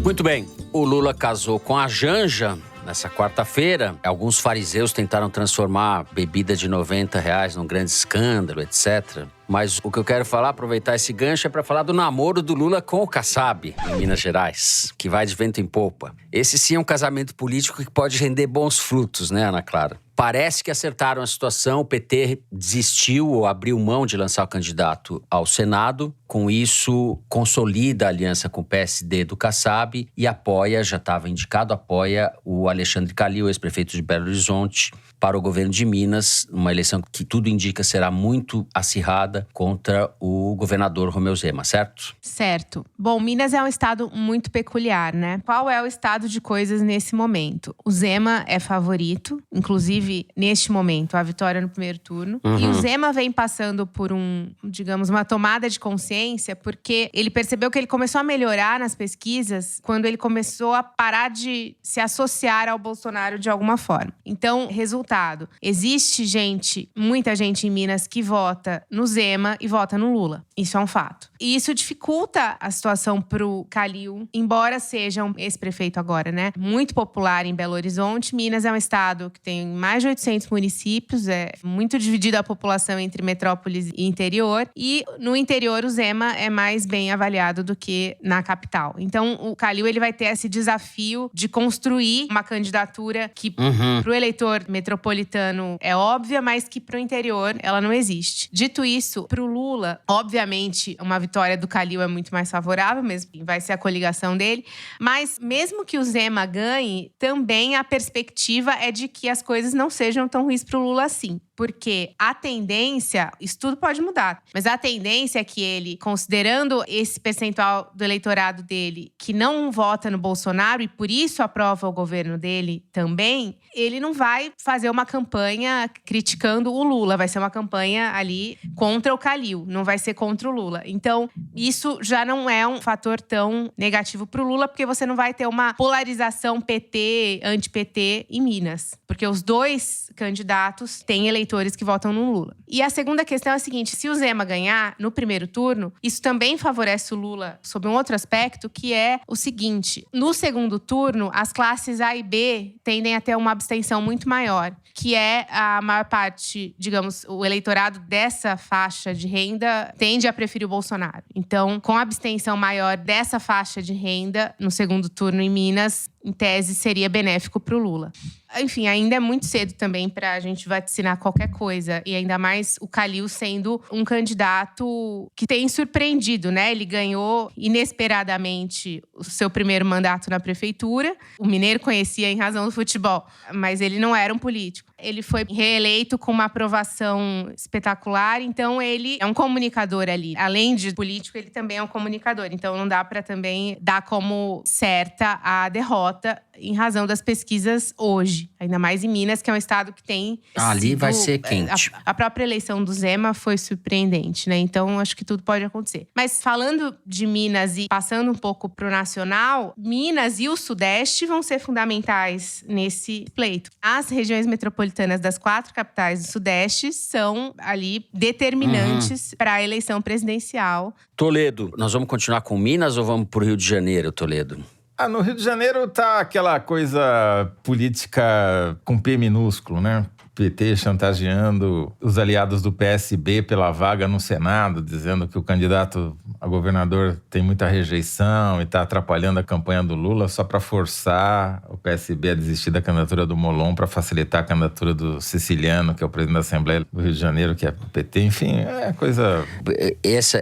Muito bem, o Lula casou com a Janja nessa quarta-feira. Alguns fariseus tentaram transformar bebida de R$90 num grande escândalo, etc. Mas o que eu quero falar, aproveitar esse gancho, é para falar do namoro do Lula com o Kassab, em Minas Gerais, que vai de vento em popa. Esse sim é um casamento político que pode render bons frutos, né, Ana Clara? Parece que acertaram a situação, o PT desistiu ou abriu mão de lançar o candidato ao Senado. Com isso, consolida a aliança com o PSD do Kassab e apoia, já estava indicado, apoia o Alexandre Calil, ex-prefeito de Belo Horizonte, para o governo de Minas, uma eleição que tudo indica será muito acirrada contra o governador Romeu Zema, certo? Certo. Bom, Minas é um estado muito peculiar, né? Qual é o estado de coisas nesse momento? O Zema é favorito, inclusive neste momento, a vitória no primeiro turno. E o Zema vem passando por uma tomada de consciência, porque ele percebeu que ele começou a melhorar nas pesquisas quando ele começou a parar de se associar ao Bolsonaro de alguma forma. Então, resultado, existe muita gente em Minas que vota no Zema e vota no Lula. Isso é um fato. E isso dificulta a situação pro Calil, embora seja um ex-prefeito agora, né? Muito popular em Belo Horizonte. Minas é um estado que tem mais de 800 municípios, é muito dividida a população entre metrópoles e interior. E no interior o Zema é mais bem avaliado do que na capital. Então o Calil ele vai ter esse desafio de construir uma candidatura que pro eleitor metropolitano é óbvia, mas que pro interior ela não existe. Dito isso, pro Lula, obviamente, uma vitória do Calil é muito mais favorável, mesmo que vai ser a coligação dele. Mas mesmo que o Zema ganhe, também a perspectiva é de que as coisas não sejam tão ruins pro Lula assim. porque a tendência, isso tudo pode mudar, mas a tendência é que ele, considerando esse percentual do eleitorado dele que não vota no Bolsonaro e por isso aprova o governo dele também, ele não vai fazer uma campanha criticando o Lula, vai ser uma campanha ali contra o Calil, não vai ser contra o Lula. Então, isso já não é um fator tão negativo pro Lula, porque você não vai ter uma polarização PT, anti-PT em Minas. Porque os dois candidatos têm eleitores que votam no Lula. E a segunda questão é a seguinte, se o Zema ganhar no primeiro turno, isso também favorece o Lula sob um outro aspecto, que é o seguinte, no segundo turno, as classes A e B tendem a ter uma abstenção muito maior, que é a maior parte, digamos, o eleitorado dessa faixa de renda tende a preferir o Bolsonaro. Então, com a abstenção maior dessa faixa de renda no segundo turno em Minas, em tese, seria benéfico para o Lula. Enfim, ainda é muito cedo também para a gente vaticinar qualquer coisa. E ainda mais o Calil sendo um candidato que tem surpreendido, né? Ele ganhou inesperadamente o seu primeiro mandato na prefeitura. O mineiro conhecia em razão do futebol, mas ele não era um político. Ele foi reeleito com uma aprovação espetacular, então ele é um comunicador ali. Além de político, ele também é um comunicador. Então não dá para também dar como certa a derrota em razão das pesquisas hoje. Ainda mais em Minas, que é um estado que tem ali vai ser quente. A própria eleição do Zema foi surpreendente, né? Então acho que tudo pode acontecer. Mas falando de Minas e passando um pouco pro nacional, Minas e o Sudeste vão ser fundamentais nesse pleito. As regiões metropolitanas das 4 capitais do Sudeste são ali determinantes para a eleição presidencial. Toledo, nós vamos continuar com Minas ou vamos pro Rio de Janeiro, Toledo? No Rio de Janeiro tá aquela coisa política com P minúsculo, né? PT chantageando os aliados do PSB pela vaga no Senado, dizendo que o candidato a governador tem muita rejeição e está atrapalhando a campanha do Lula só para forçar o PSB a desistir da candidatura do Molon para facilitar a candidatura do Siciliano, que é o presidente da Assembleia do Rio de Janeiro, que é o PT. Enfim, é coisa...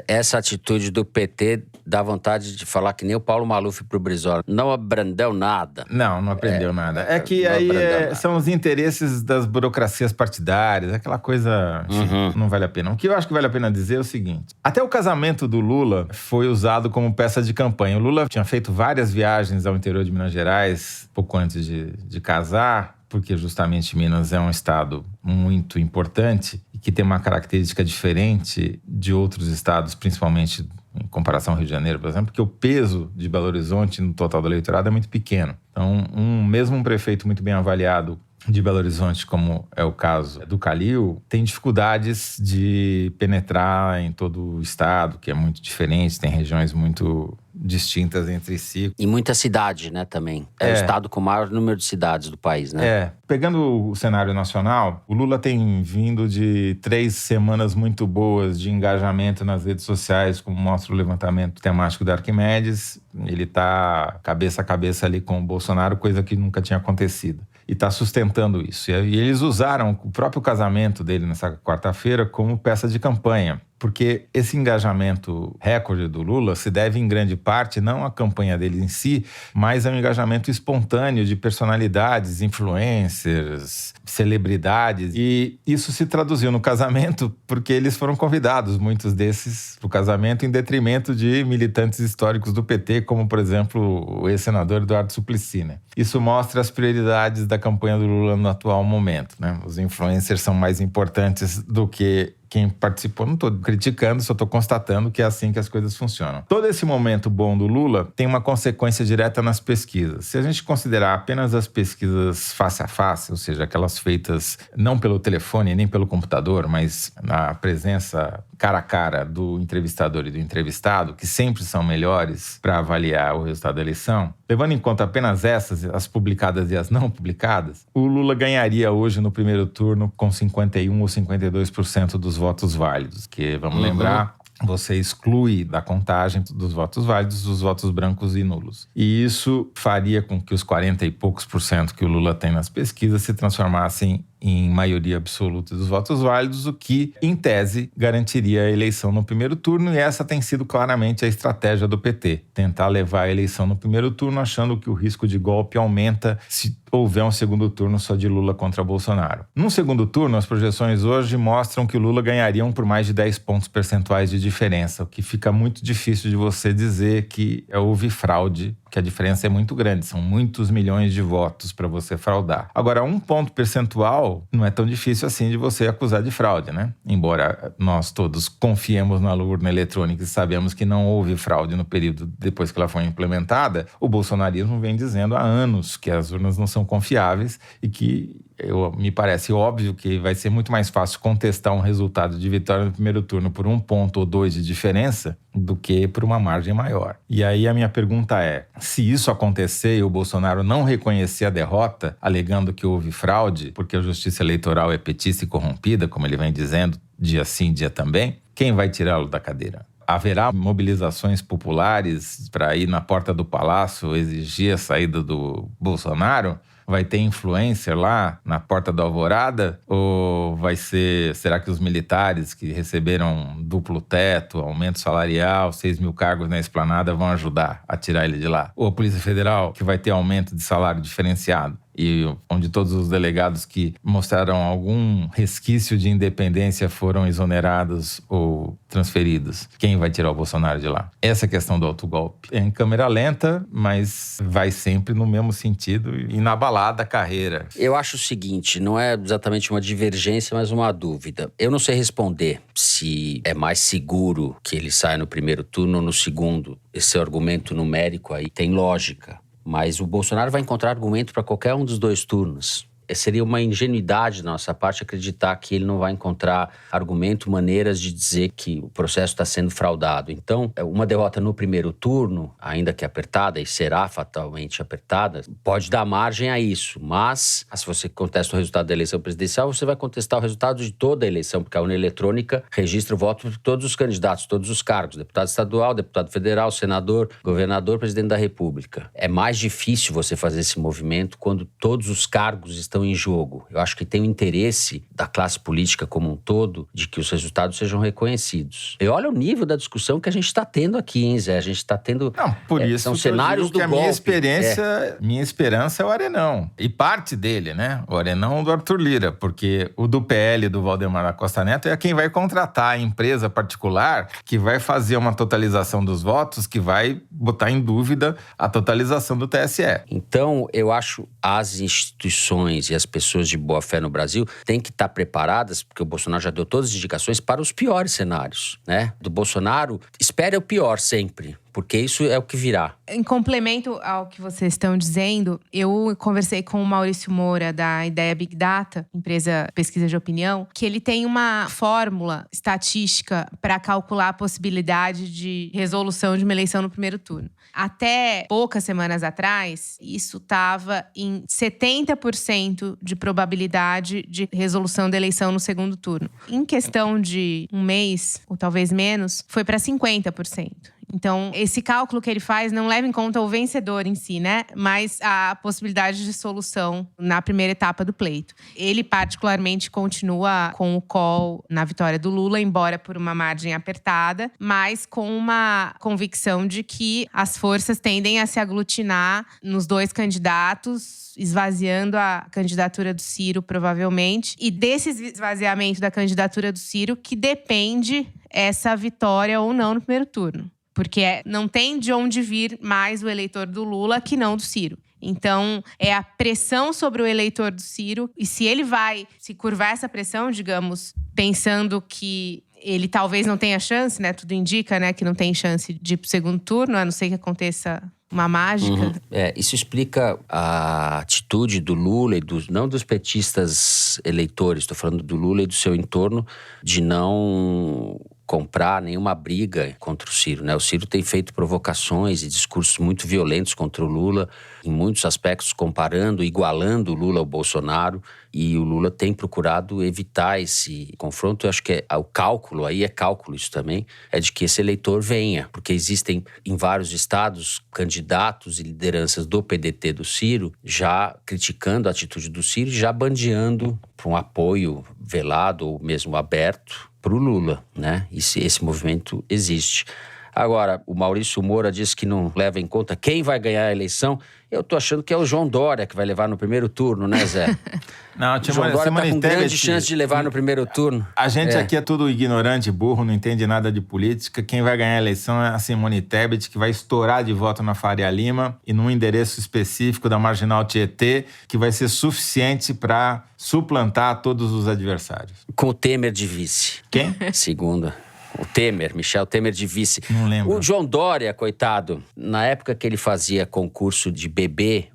Essa atitude do PT dá vontade de falar que nem o Paulo Maluf pro Brizola. Não aprendeu nada. Não aprendeu nada. É que aí são os interesses das burocracias partidárias, aquela coisa, enfim, não vale a pena. O que eu acho que vale a pena dizer é o seguinte: até o casamento do Lula foi usado como peça de campanha. O Lula tinha feito várias viagens ao interior de Minas Gerais, pouco antes de casar, porque justamente Minas é um estado muito importante e que tem uma característica diferente de outros estados, principalmente em comparação ao Rio de Janeiro, por exemplo, porque o peso de Belo Horizonte no total do eleitorado é muito pequeno. Então, mesmo um prefeito muito bem avaliado de Belo Horizonte, como é o caso do Calil, tem dificuldades de penetrar em todo o estado, que é muito diferente, tem regiões muito distintas entre si. E muita cidade, né, também. É o estado com o maior número de cidades do país, né? Pegando o cenário nacional, o Lula tem vindo de 3 semanas muito boas de engajamento nas redes sociais, como mostra o levantamento temático da Arquimedes. Ele está cabeça a cabeça ali com o Bolsonaro, coisa que nunca tinha acontecido. E está sustentando isso. E eles usaram o próprio casamento dele nessa quarta-feira como peça de campanha. Porque esse engajamento recorde do Lula se deve em grande parte não à campanha dele em si, mas ao engajamento espontâneo de personalidades, influencers, celebridades. E isso se traduziu no casamento porque eles foram convidados, muitos desses, para o casamento em detrimento de militantes históricos do PT, como, por exemplo, o ex-senador Eduardo Suplicy, né? Isso mostra as prioridades da campanha do Lula no atual momento, né? Os influencers são mais importantes do que quem participou. Não estou criticando, só estou constatando que é assim que as coisas funcionam. Todo esse momento bom do Lula tem uma consequência direta nas pesquisas. Se a gente considerar apenas as pesquisas face a face, ou seja, aquelas feitas não pelo telefone nem pelo computador, mas na presença cara a cara do entrevistador e do entrevistado, que sempre são melhores para avaliar o resultado da eleição, levando em conta apenas essas, as publicadas e as não publicadas, o Lula ganharia hoje no primeiro turno com 51% ou 52% dos votos válidos, que, vamos lembrar, você exclui da contagem dos votos válidos os votos brancos e nulos. E isso faria com que os 40 e poucos % que o Lula tem nas pesquisas se transformassem em maioria absoluta dos votos válidos, o que, em tese, garantiria a eleição no primeiro turno, e essa tem sido claramente a estratégia do PT. Tentar levar a eleição no primeiro turno, achando que o risco de golpe aumenta se houver um segundo turno só de Lula contra Bolsonaro. No segundo turno, as projeções hoje mostram que o Lula ganharia por mais de 10 pontos percentuais de diferença, o que fica muito difícil de você dizer que houve fraude, que a diferença é muito grande, são muitos milhões de votos para você fraudar. Agora, 1 ponto percentual não é tão difícil assim de você acusar de fraude, né? Embora nós todos confiemos na urna eletrônica e sabemos que não houve fraude no período depois que ela foi implementada, o bolsonarismo vem dizendo há anos que as urnas não são confiáveis e que me parece óbvio que vai ser muito mais fácil contestar um resultado de vitória no primeiro turno por 1 ponto ou 2 de diferença do que por uma margem maior. E aí a minha pergunta é, se isso acontecer e o Bolsonaro não reconhecer a derrota, alegando que houve fraude, porque a justiça eleitoral é petista e corrompida, como ele vem dizendo, dia sim, dia também, quem vai tirá-lo da cadeira? Haverá mobilizações populares para ir na porta do Palácio exigir a saída do Bolsonaro? Vai ter influencer lá na porta da Alvorada? Ou será que os militares que receberam duplo teto, aumento salarial, 6 mil cargos na esplanada vão ajudar a tirar ele de lá? Ou a Polícia Federal, que vai ter aumento de salário diferenciado? E onde todos os delegados que mostraram algum resquício de independência foram exonerados ou transferidos. Quem vai tirar o Bolsonaro de lá? Essa questão do autogolpe é em câmera lenta, mas vai sempre no mesmo sentido, inabalada a carreira. Eu acho o seguinte, não é exatamente uma divergência, mas uma dúvida. Eu não sei responder se é mais seguro que ele saia no primeiro turno ou no segundo. Esse argumento numérico aí tem lógica. Mas o Bolsonaro vai encontrar argumento para qualquer um dos 2 turnos. Seria uma ingenuidade da nossa parte acreditar que ele não vai encontrar argumento, maneiras de dizer que o processo está sendo fraudado. Então, uma derrota no primeiro turno, ainda que apertada, e será fatalmente apertada, pode dar margem a isso. Mas, se você contesta o resultado da eleição presidencial, você vai contestar o resultado de toda a eleição, porque a urna eletrônica registra o voto de todos os candidatos, todos os cargos, deputado estadual, deputado federal, senador, governador, presidente da República. É mais difícil você fazer esse movimento quando todos os cargos estão em jogo. Eu acho que tem o interesse da classe política como um todo de que os resultados sejam reconhecidos. E olha o nível da discussão que a gente está tendo aqui, hein, Zé? A gente está tendo... Não, por isso são cenários do golpe. Minha esperança é o Arenão. E parte dele, né? O Arenão do Arthur Lira, porque o do PL do Valdemar da Costa Neto é quem vai contratar a empresa particular que vai fazer uma totalização dos votos, que vai botar em dúvida a totalização do TSE. Então, eu acho as instituições e as pessoas de boa fé no Brasil têm que estar preparadas, porque o Bolsonaro já deu todas as indicações para os piores cenários, né? Do Bolsonaro, espere o pior sempre, porque isso é o que virá. Em complemento ao que vocês estão dizendo, eu conversei com o Maurício Moura, da Ideia Big Data, empresa de pesquisa de opinião, que ele tem uma fórmula estatística para calcular a possibilidade de resolução de uma eleição no primeiro turno. Até poucas semanas atrás, isso estava em 70% de probabilidade de resolução da eleição no segundo turno. Em questão de um mês, ou talvez menos, foi para 50%. Então, esse cálculo que ele faz não leva em conta o vencedor em si, né? Mas a possibilidade de solução na primeira etapa do pleito. Ele, particularmente, continua com o call na vitória do Lula, embora por uma margem apertada, mas com uma convicção de que as forças tendem a se aglutinar nos 2 candidatos, esvaziando a candidatura do Ciro, provavelmente. E desse esvaziamento da candidatura do Ciro que depende essa vitória ou não no primeiro turno. Porque não tem de onde vir mais o eleitor do Lula que não do Ciro. Então, é a pressão sobre o eleitor do Ciro. E se ele vai se curvar essa pressão, digamos, pensando que ele talvez não tenha chance, né? Tudo indica, né, que não tem chance de ir pro segundo turno, a não ser que aconteça uma mágica. Isso explica a atitude do Lula e não dos petistas eleitores, estou falando do Lula e do seu entorno, de não comprar nenhuma briga contra o Ciro, né? O Ciro tem feito provocações e discursos muito violentos contra o Lula, em muitos aspectos comparando, igualando o Lula ao Bolsonaro, e o Lula tem procurado evitar esse confronto. Eu acho que o cálculo, aí é cálculo isso também, é de que esse eleitor venha, porque existem em vários estados candidatos e lideranças do PDT do Ciro já criticando a atitude do Ciro, já bandeando para um apoio velado ou mesmo aberto para o Lula, né? Esse movimento existe. Agora, o Maurício Moura disse que não leva em conta quem vai ganhar a eleição. Eu tô achando que é o João Dória que vai levar no primeiro turno, né, Zé? Não, o João Dória tá com grande chance de levar no primeiro turno. A gente aqui é tudo ignorante, burro, não entende nada de política. Quem vai ganhar a eleição é a Simone Tebet, que vai estourar de voto na Faria Lima e num endereço específico da Marginal Tietê, que vai ser suficiente para suplantar todos os adversários. Com o Temer de vice. Quem? Segunda. O Temer, Michel Temer de vice. Não lembro. O João Dória, coitado, na época que ele fazia concurso de bebê,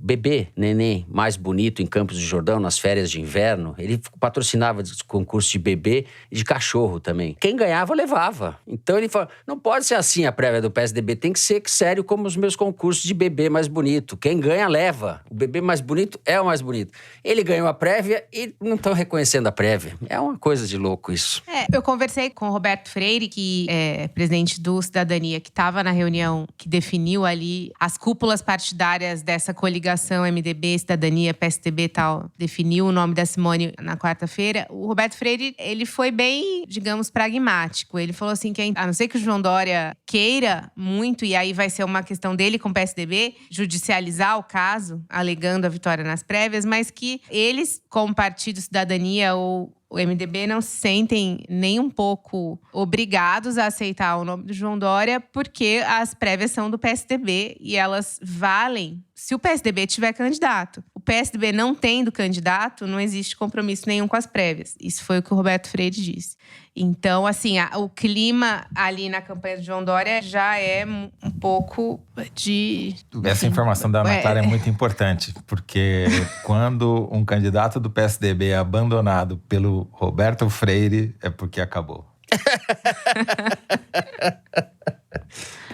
neném, mais bonito em Campos do Jordão, nas férias de inverno, ele patrocinava concurso de bebê e de cachorro também. Quem ganhava, levava. Então ele falou, não pode ser assim a prévia do PSDB, tem que ser sério como os meus concursos de bebê mais bonito. Quem ganha, leva. O bebê mais bonito é o mais bonito. Ele ganhou a prévia e não estão reconhecendo a prévia. É uma coisa de louco isso. Eu conversei com o Roberto Freire, que é presidente do Cidadania, que estava na reunião que definiu ali as cúpulas partidárias dessa coligação MDB, Cidadania, PSDB e tal, definiu o nome da Simone na quarta-feira. O Roberto Freire, ele foi bem, digamos, pragmático. Ele falou assim que a não ser que o João Dória queira muito, e aí vai ser uma questão dele com o PSDB, judicializar o caso, alegando a vitória nas prévias, mas que eles, como partido Cidadania ou o MDB, não se sentem nem um pouco obrigados a aceitar o nome do João Dória, porque as prévias são do PSDB e elas valem se o PSDB tiver candidato. O PSDB não tendo candidato, não existe compromisso nenhum com as prévias. Isso foi o que o Roberto Freire disse. Então, assim, o clima ali na campanha do João Dória já é um pouco de... Essa informação da Ana Clara é muito importante, porque quando um candidato do PSDB é abandonado pelo Roberto Freire, é porque acabou.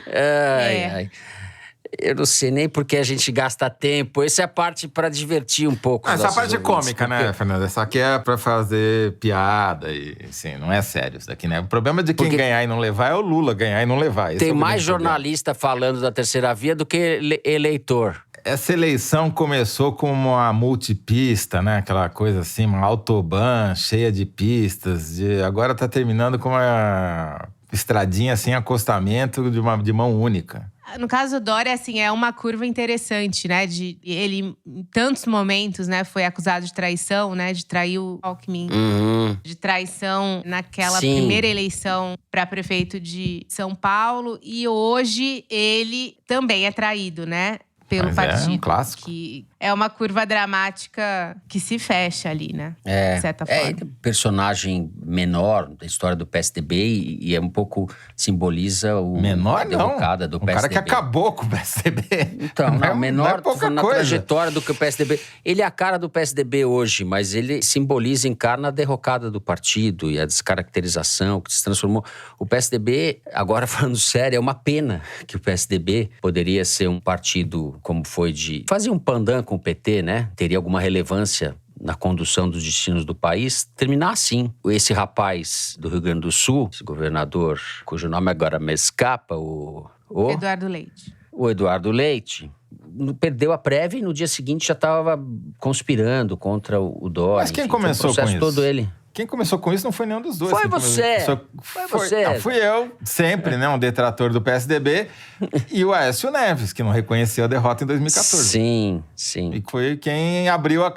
Ai. Eu não sei nem porque a gente gasta tempo. Essa é a parte para divertir um pouco. Essa parte é cômica, né, Fernanda? Essa aqui é para fazer piada e, assim, não é sério isso daqui, né? O problema de quem ganhar e não levar é o Lula ganhar e não levar. Tem mais jornalista falando da terceira via do que eleitor. Essa eleição começou como uma multipista, né? Aquela coisa assim, uma autobahn cheia de pistas. Agora tá terminando com uma estradinha sem acostamento de mão única. No caso do Dória, assim, é uma curva interessante, né? Ele, em tantos momentos, né, foi acusado de traição, né? De trair o Alckmin. De traição naquela primeira eleição para prefeito de São Paulo. E hoje ele também é traído, né? Pelo partido. É um clássico. Que é uma curva dramática que se fecha ali, né? De certa forma. É um personagem menor da história do PSDB e é um pouco simboliza menor, a derrocada do PSDB. Um cara que acabou com o PSDB. Então, menor na coisa. Trajetória do que o PSDB. Ele é a cara do PSDB hoje, mas ele simboliza, encarna a derrocada do partido e a descaracterização que se transformou. O PSDB, agora falando sério, é uma pena que o PSDB poderia ser um partido como foi fazer um pandan com o PT, né? Teria alguma relevância na condução dos destinos do país, terminar assim. Esse rapaz do Rio Grande do Sul, esse governador, cujo nome agora me escapa, Eduardo Leite. O Eduardo Leite perdeu a prévia e no dia seguinte já estava conspirando contra o Dória. Mas quem começou com isso? Todo ele. Quem começou com isso não foi nenhum dos dois. Foi você! Foi você! Não, fui eu, sempre, né? Um detrator do PSDB. E o Aécio Neves, que não reconheceu a derrota em 2014. Sim. E foi quem abriu a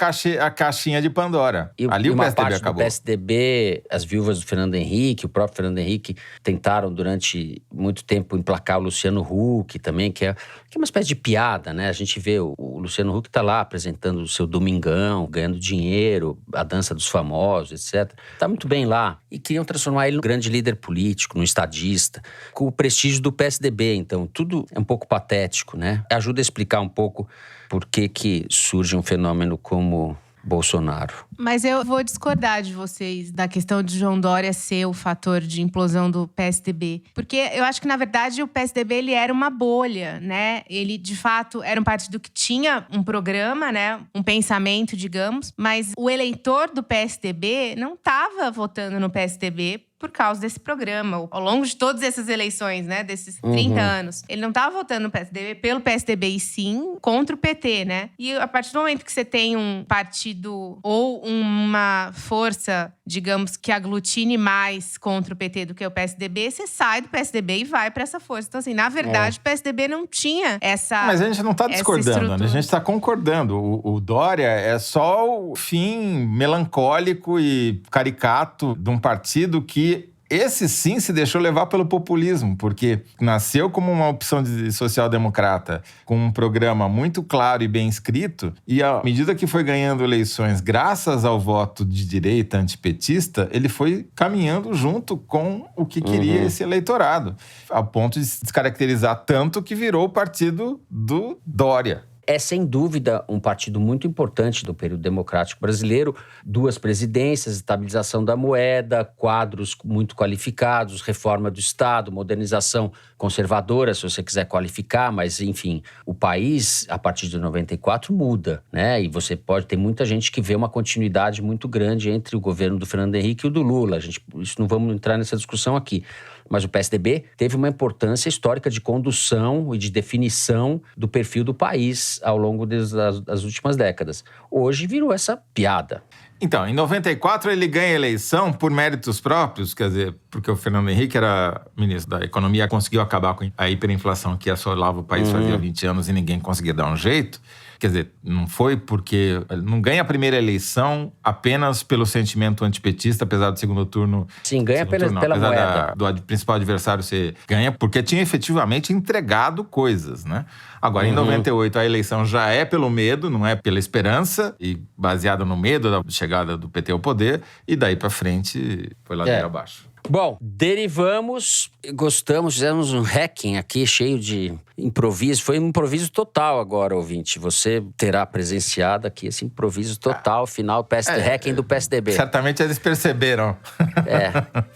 caixinha de Pandora. Ali o PSDB acabou. Do PSDB, as viúvas do Fernando Henrique, o próprio Fernando Henrique, tentaram durante muito tempo emplacar o Luciano Huck também, que é uma espécie de piada, né? A gente vê o Luciano Huck tá lá apresentando o seu Domingão, ganhando dinheiro, a dança dos famosos, etc. Tá muito bem lá. E queriam transformar ele num grande líder político, num estadista, com o prestígio do PSDB. Então, tudo é um pouco patético, né? Ajuda a explicar um pouco por que surge um fenômeno como Bolsonaro. Mas eu vou discordar de vocês da questão de João Dória ser o fator de implosão do PSDB. Porque eu acho que, na verdade, o PSDB ele era uma bolha, né? Ele, de fato, era um partido que tinha um programa, né? Um pensamento, digamos. Mas o eleitor do PSDB não estava votando no PSDB por causa desse programa. Ao longo de todas essas eleições, né? Desses 30 anos. Ele não estava votando no PSDB pelo PSDB e sim contra o PT, né? E a partir do momento que você tem um partido ou uma força, digamos, que aglutine mais contra o PT do que o PSDB, você sai do PSDB e vai para essa força. Então, assim, na verdade, o PSDB não tinha essa Mas a gente não está discordando, estrutura. a gente está concordando. O Dória é só o fim melancólico e caricato de um partido que esse sim se deixou levar pelo populismo, porque nasceu como uma opção de social-democrata, com um programa muito claro e bem escrito, e à medida que foi ganhando eleições, graças ao voto de direita antipetista, ele foi caminhando junto com o que queria esse eleitorado, ao ponto de se descaracterizar tanto que virou o partido do Dória. É, sem dúvida, um partido muito importante do período democrático brasileiro. 2 presidências, estabilização da moeda, quadros muito qualificados, reforma do Estado, modernização conservadora, se você quiser qualificar. Mas, enfim, o país, a partir de 94, muda, né? E você pode ter muita gente que vê uma continuidade muito grande entre o governo do Fernando Henrique e o do Lula. Isso não vamos entrar nessa discussão aqui. Mas o PSDB teve uma importância histórica de condução e de definição do perfil do país ao longo das últimas décadas. Hoje virou essa piada. Então, em 94 ele ganha a eleição por méritos próprios, quer dizer, porque o Fernando Henrique era ministro da Economia, conseguiu acabar com a hiperinflação que assolava o país fazia 20 anos e ninguém conseguia dar um jeito. Quer dizer, não foi porque... Ele não ganha a primeira eleição apenas pelo sentimento antipetista, apesar do segundo turno... Sim, ganha pela moeda. Do principal adversário ser... Ganha porque tinha efetivamente entregado coisas, né? Agora, em 98, a eleição já é pelo medo, não é pela esperança, e baseada no medo da chegada do PT ao poder, e daí pra frente foi ladeira abaixo. Bom, derivamos, gostamos, fizemos um hacking aqui cheio de improviso. Foi um improviso total agora, ouvinte. Você terá presenciado aqui esse improviso total, final, hacking do PSDB. Certamente eles perceberam.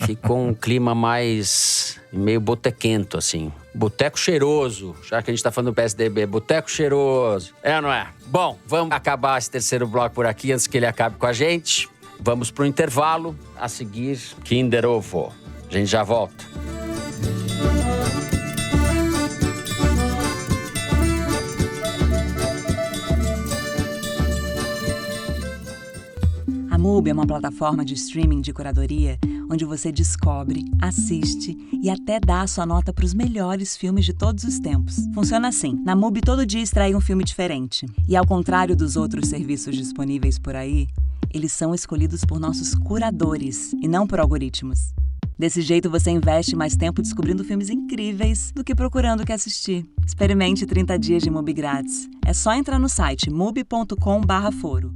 Ficou um clima mais meio botequento, assim. Boteco cheiroso, já que a gente tá falando do PSDB. Boteco cheiroso. É ou não é? Bom, vamos acabar esse terceiro bloco por aqui antes que ele acabe com a gente. Vamos para o intervalo. A seguir, Kinder Ovo. A gente já volta. A MUBI é uma plataforma de streaming de curadoria onde você descobre, assiste e até dá a sua nota para os melhores filmes de todos os tempos. Funciona assim. Na MUBI, todo dia extrai um filme diferente. E ao contrário dos outros serviços disponíveis por aí, eles são escolhidos por nossos curadores e não por algoritmos. Desse jeito, você investe mais tempo descobrindo filmes incríveis do que procurando o que assistir. Experimente 30 dias de MUBI grátis. É só entrar no site mubi.com/foro.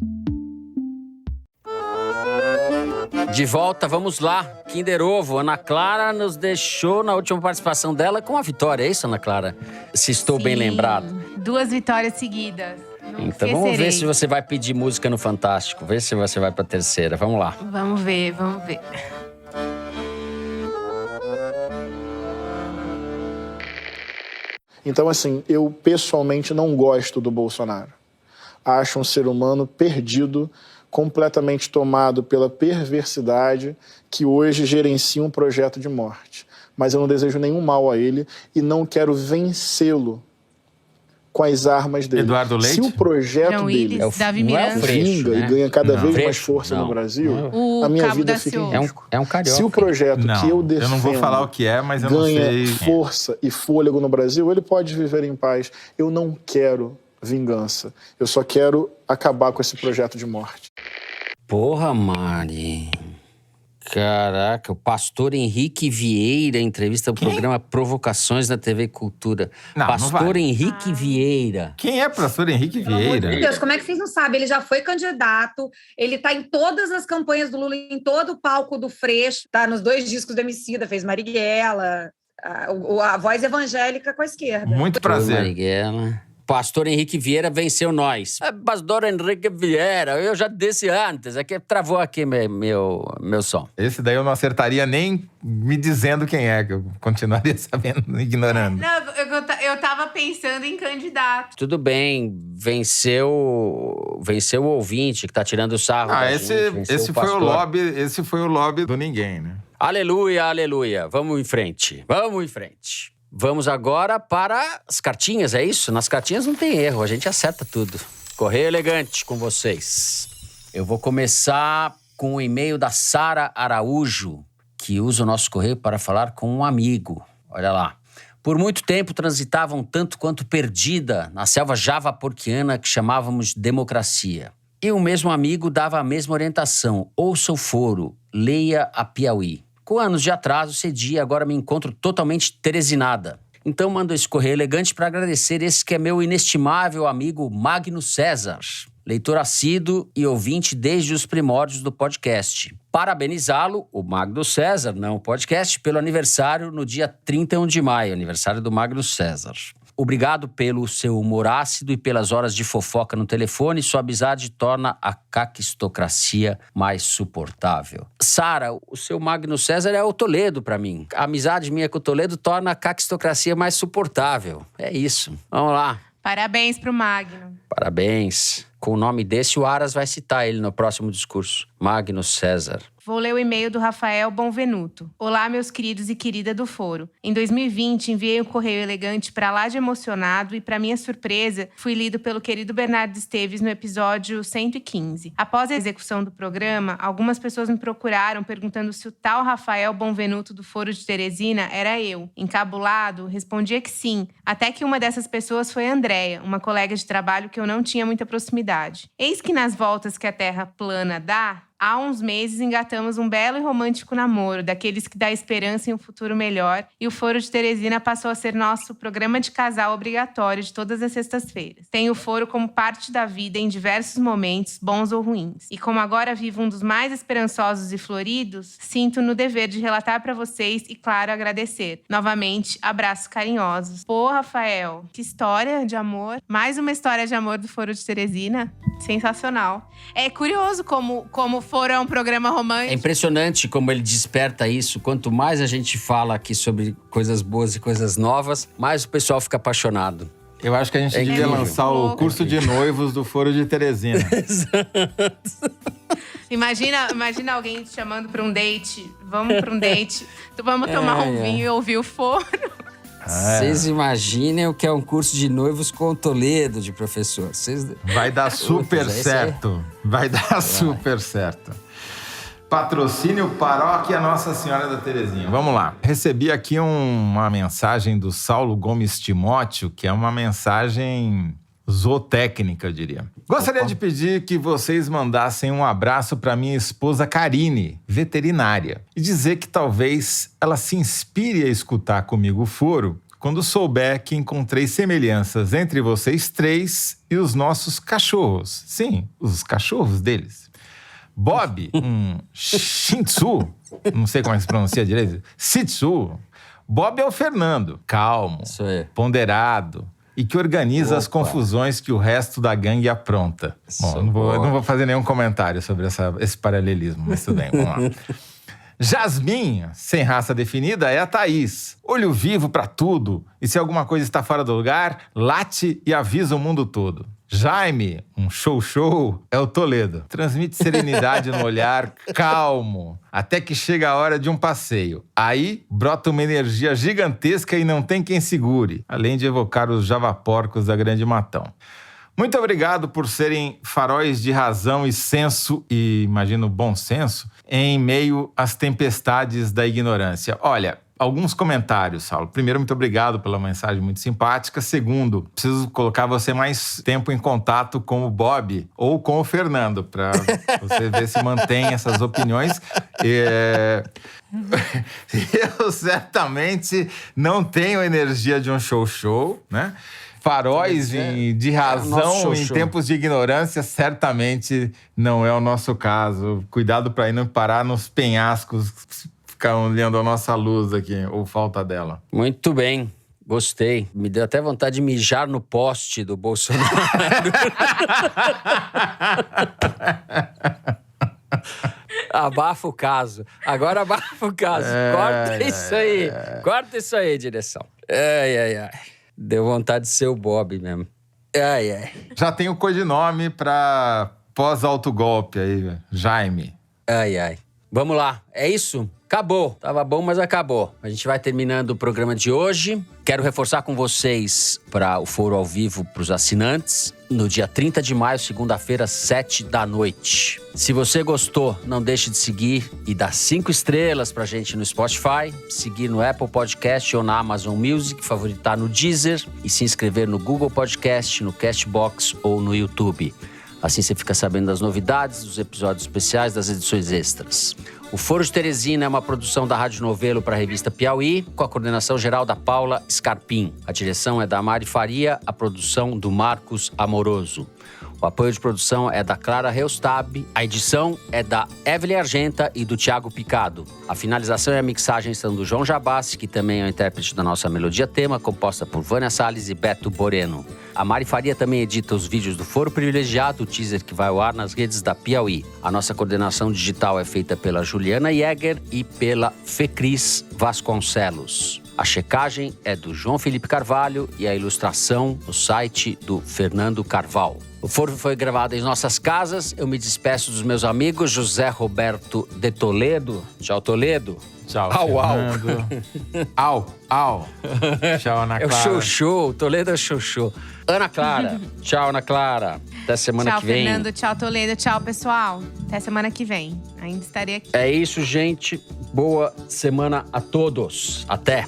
De volta, vamos lá. Kinder Ovo. Ana Clara nos deixou na última participação dela com a vitória. É isso, Ana Clara? Se estou bem lembrado. 2 vitórias seguidas. Então vamos ver se você vai pedir música no Fantástico. Vê se você vai pra terceira. Vamos lá. Vamos ver. Então, assim, eu pessoalmente não gosto do Bolsonaro. Acho um ser humano perdido, completamente tomado pela perversidade que hoje gerencia um projeto de morte. Mas eu não desejo nenhum mal a ele e não quero vencê-lo com as armas dele. Eduardo Leite? Se o projeto dele vinga e ganha cada vez mais força no Brasil, a minha vida fica em risco. É um carioca. Se o projeto que eu defendo eu não vou falar o que é, mas eu não sei. Ganha força e fôlego no Brasil, ele pode viver em paz. Eu não quero vingança. Eu só quero acabar com esse projeto de morte. Porra, Mari. Caraca, o pastor Henrique Vieira, entrevista ao programa Provocações na TV Cultura. Não, pastor não vale. Henrique Vieira. Quem é pastor Henrique Vieira? Meu Deus, como é que vocês não sabem? Ele já foi candidato, ele tá em todas as campanhas do Lula, em todo o palco do Freixo, tá nos 2 discos do Emicida, fez Marighella, a voz evangélica com a esquerda. Muito prazer. Marighella. pastor Henrique Vieira venceu nós. Pastor Henrique Vieira, eu já disse antes, é que travou aqui meu som. Esse daí eu não acertaria nem me dizendo quem é, que eu continuaria sabendo, ignorando. Não, eu tava pensando em candidato. Tudo bem, venceu o ouvinte que tá tirando o sarro da gente, esse foi o lobby do ninguém, né? Aleluia, aleluia. Vamos em frente. Vamos agora para as cartinhas, é isso? Nas cartinhas não tem erro, a gente acerta tudo. Correio Elegante com vocês. Eu vou começar com o e-mail da Sara Araújo, que usa o nosso correio para falar com um amigo. Olha lá. Por muito tempo transitava um tanto quanto perdida na selva javaporquiana que chamávamos de democracia. E o mesmo amigo dava a mesma orientação. Ouça o foro, leia a Piauí. Com anos de atraso, cedi e agora me encontro totalmente teresinada. Então mando esse correio elegante para agradecer esse que é meu inestimável amigo Magno César, leitor assíduo e ouvinte desde os primórdios do podcast. Parabenizá-lo, o Magno César, não o podcast, pelo aniversário no dia 31 de maio, aniversário do Magno César. Obrigado pelo seu humor ácido e pelas horas de fofoca no telefone. Sua amizade torna a caquistocracia mais suportável. Sara, o seu Magno César é o Toledo pra mim. A amizade minha com o Toledo torna a caquistocracia mais suportável. É isso. Vamos lá. Parabéns pro Magno. Parabéns. Com o nome desse, o Aras vai citar ele no próximo discurso. Magno César. Vou ler o e-mail do Rafael Bonvenuto. Olá, meus queridos e querida do Foro. Em 2020, enviei um correio elegante para lá de emocionado e, para minha surpresa, fui lido pelo querido Bernardo Esteves no episódio 115. Após a execução do programa, algumas pessoas me procuraram perguntando se o tal Rafael Bonvenuto do Foro de Teresina era eu. Encabulado, respondia que sim, até que uma dessas pessoas foi a Andréia, uma colega de trabalho que eu não tinha muita proximidade. Eis que nas voltas que a Terra plana dá, há uns meses engatamos um belo e romântico namoro, daqueles que dá esperança em um futuro melhor, e o Foro de Teresina passou a ser nosso programa de casal obrigatório de todas as sextas-feiras. Tenho o Foro como parte da vida em diversos momentos, bons ou ruins. E como agora vivo um dos mais esperançosos e floridos, sinto no dever de relatar para vocês e, claro, agradecer. Novamente, abraços carinhosos. Pô, Rafael, que história de amor. Mais uma história de amor do Foro de Teresina. Sensacional. É curioso como Foro é um programa romântico. É impressionante como ele desperta isso. Quanto mais a gente fala aqui sobre coisas boas e coisas novas, mais o pessoal fica apaixonado. Eu acho que a gente devia lançar o curso de noivos do Foro de Teresina. Exato. Imagina alguém te chamando pra um date. Vamos pra um date. Vamos tomar um vinho e ouvir o Foro. Vocês imaginem o que é um curso de noivos com o Toledo de professor. Vai dar super certo. Vai dar super certo. Patrocínio Paróquia Nossa Senhora da Terezinha. Vamos lá. Recebi aqui uma mensagem do Saulo Gomes Timóteo, que é uma mensagem zootécnica, eu diria. Gostaria de pedir que vocês mandassem um abraço para minha esposa Karine, veterinária, e dizer que talvez ela se inspire a escutar comigo o Foro quando souber que encontrei semelhanças entre vocês três e os nossos cachorros. Sim, os cachorros deles. Bob, um Shih Tzu, não sei como é que se pronuncia direito, Shih Tzu. Bob é o Fernando, calmo, ponderado, e que organiza as confusões que o resto da gangue apronta. Bom, não vou fazer nenhum comentário sobre esse paralelismo, mas tudo bem, vamos lá. Jasmin, sem raça definida, é a Thaís. Olho vivo pra tudo, e se alguma coisa está fora do lugar, late e avisa o mundo todo. Jaime, um show, é o Toledo. Transmite serenidade no olhar, calmo, até que chega a hora de um passeio. Aí, brota uma energia gigantesca e não tem quem segure, além de evocar os javaporcos da Grande Matão. Muito obrigado por serem faróis de razão e senso, e imagino bom senso, em meio às tempestades da ignorância. Olha, alguns comentários, Saulo. Primeiro, muito obrigado pela mensagem muito simpática. Segundo, preciso colocar você mais tempo em contato com o Bob ou com o Fernando, para você ver se mantém essas opiniões. Eu certamente não tenho a energia de um show, né? Faróis de razão em tempos de ignorância, certamente não é o nosso caso. Cuidado para não parar nos penhascos, ficar olhando a nossa luz aqui, ou falta dela. Muito bem. Gostei. Me deu até vontade de mijar no poste do Bolsonaro. Abafa o caso. Agora abafa o caso. Corta isso aí. Corta isso aí, direção. Ai. Deu vontade de ser o Bob mesmo. Ai. Já tem o codinome pra pós-autogolpe aí, Jaime. Ai. Vamos lá. É isso? Acabou. Tava bom, mas acabou. A gente vai terminando o programa de hoje. Quero reforçar com vocês para o foro ao vivo para os assinantes, no dia 30 de maio, segunda-feira, 7 da noite. Se você gostou, não deixe de seguir e dar 5 estrelas pra gente no Spotify, seguir no Apple Podcast ou na Amazon Music, favoritar no Deezer e se inscrever no Google Podcast, no Castbox ou no YouTube. Assim você fica sabendo das novidades, dos episódios especiais, das edições extras. O Foro de Teresina é uma produção da Rádio Novelo para a revista Piauí, com a coordenação geral da Paula Scarpim. A direção é da Mari Faria, a produção do Marcos Amoroso. O apoio de produção é da Clara Reustab, a edição é da Evelyn Argenta e do Thiago Picado. A finalização e a mixagem são do João Jabassi, que também é o intérprete da nossa melodia tema, composta por Vânia Salles e Beto Boreno. A Mari Faria também edita os vídeos do Foro Privilegiado, o teaser que vai ao ar nas redes da Piauí. A nossa coordenação digital é feita pela Juliana Jäger e pela Fecris Vasconcelos. A checagem é do João Felipe Carvalho e a ilustração no site do Fernando Carvalho. O Foro foi gravado em nossas casas. Eu me despeço dos meus amigos José Roberto de Toledo. Tchau, Toledo. Tchau, Fernando. Au. Tchau, Ana Clara. É o Xoxô. Toledo é o Xoxô. Ana Clara. Tchau, Ana Clara. Até semana que vem. Tchau, Fernando. Tchau, Toledo. Tchau, pessoal. Até semana que vem. Ainda estarei aqui. É isso, gente. Boa semana a todos. Até.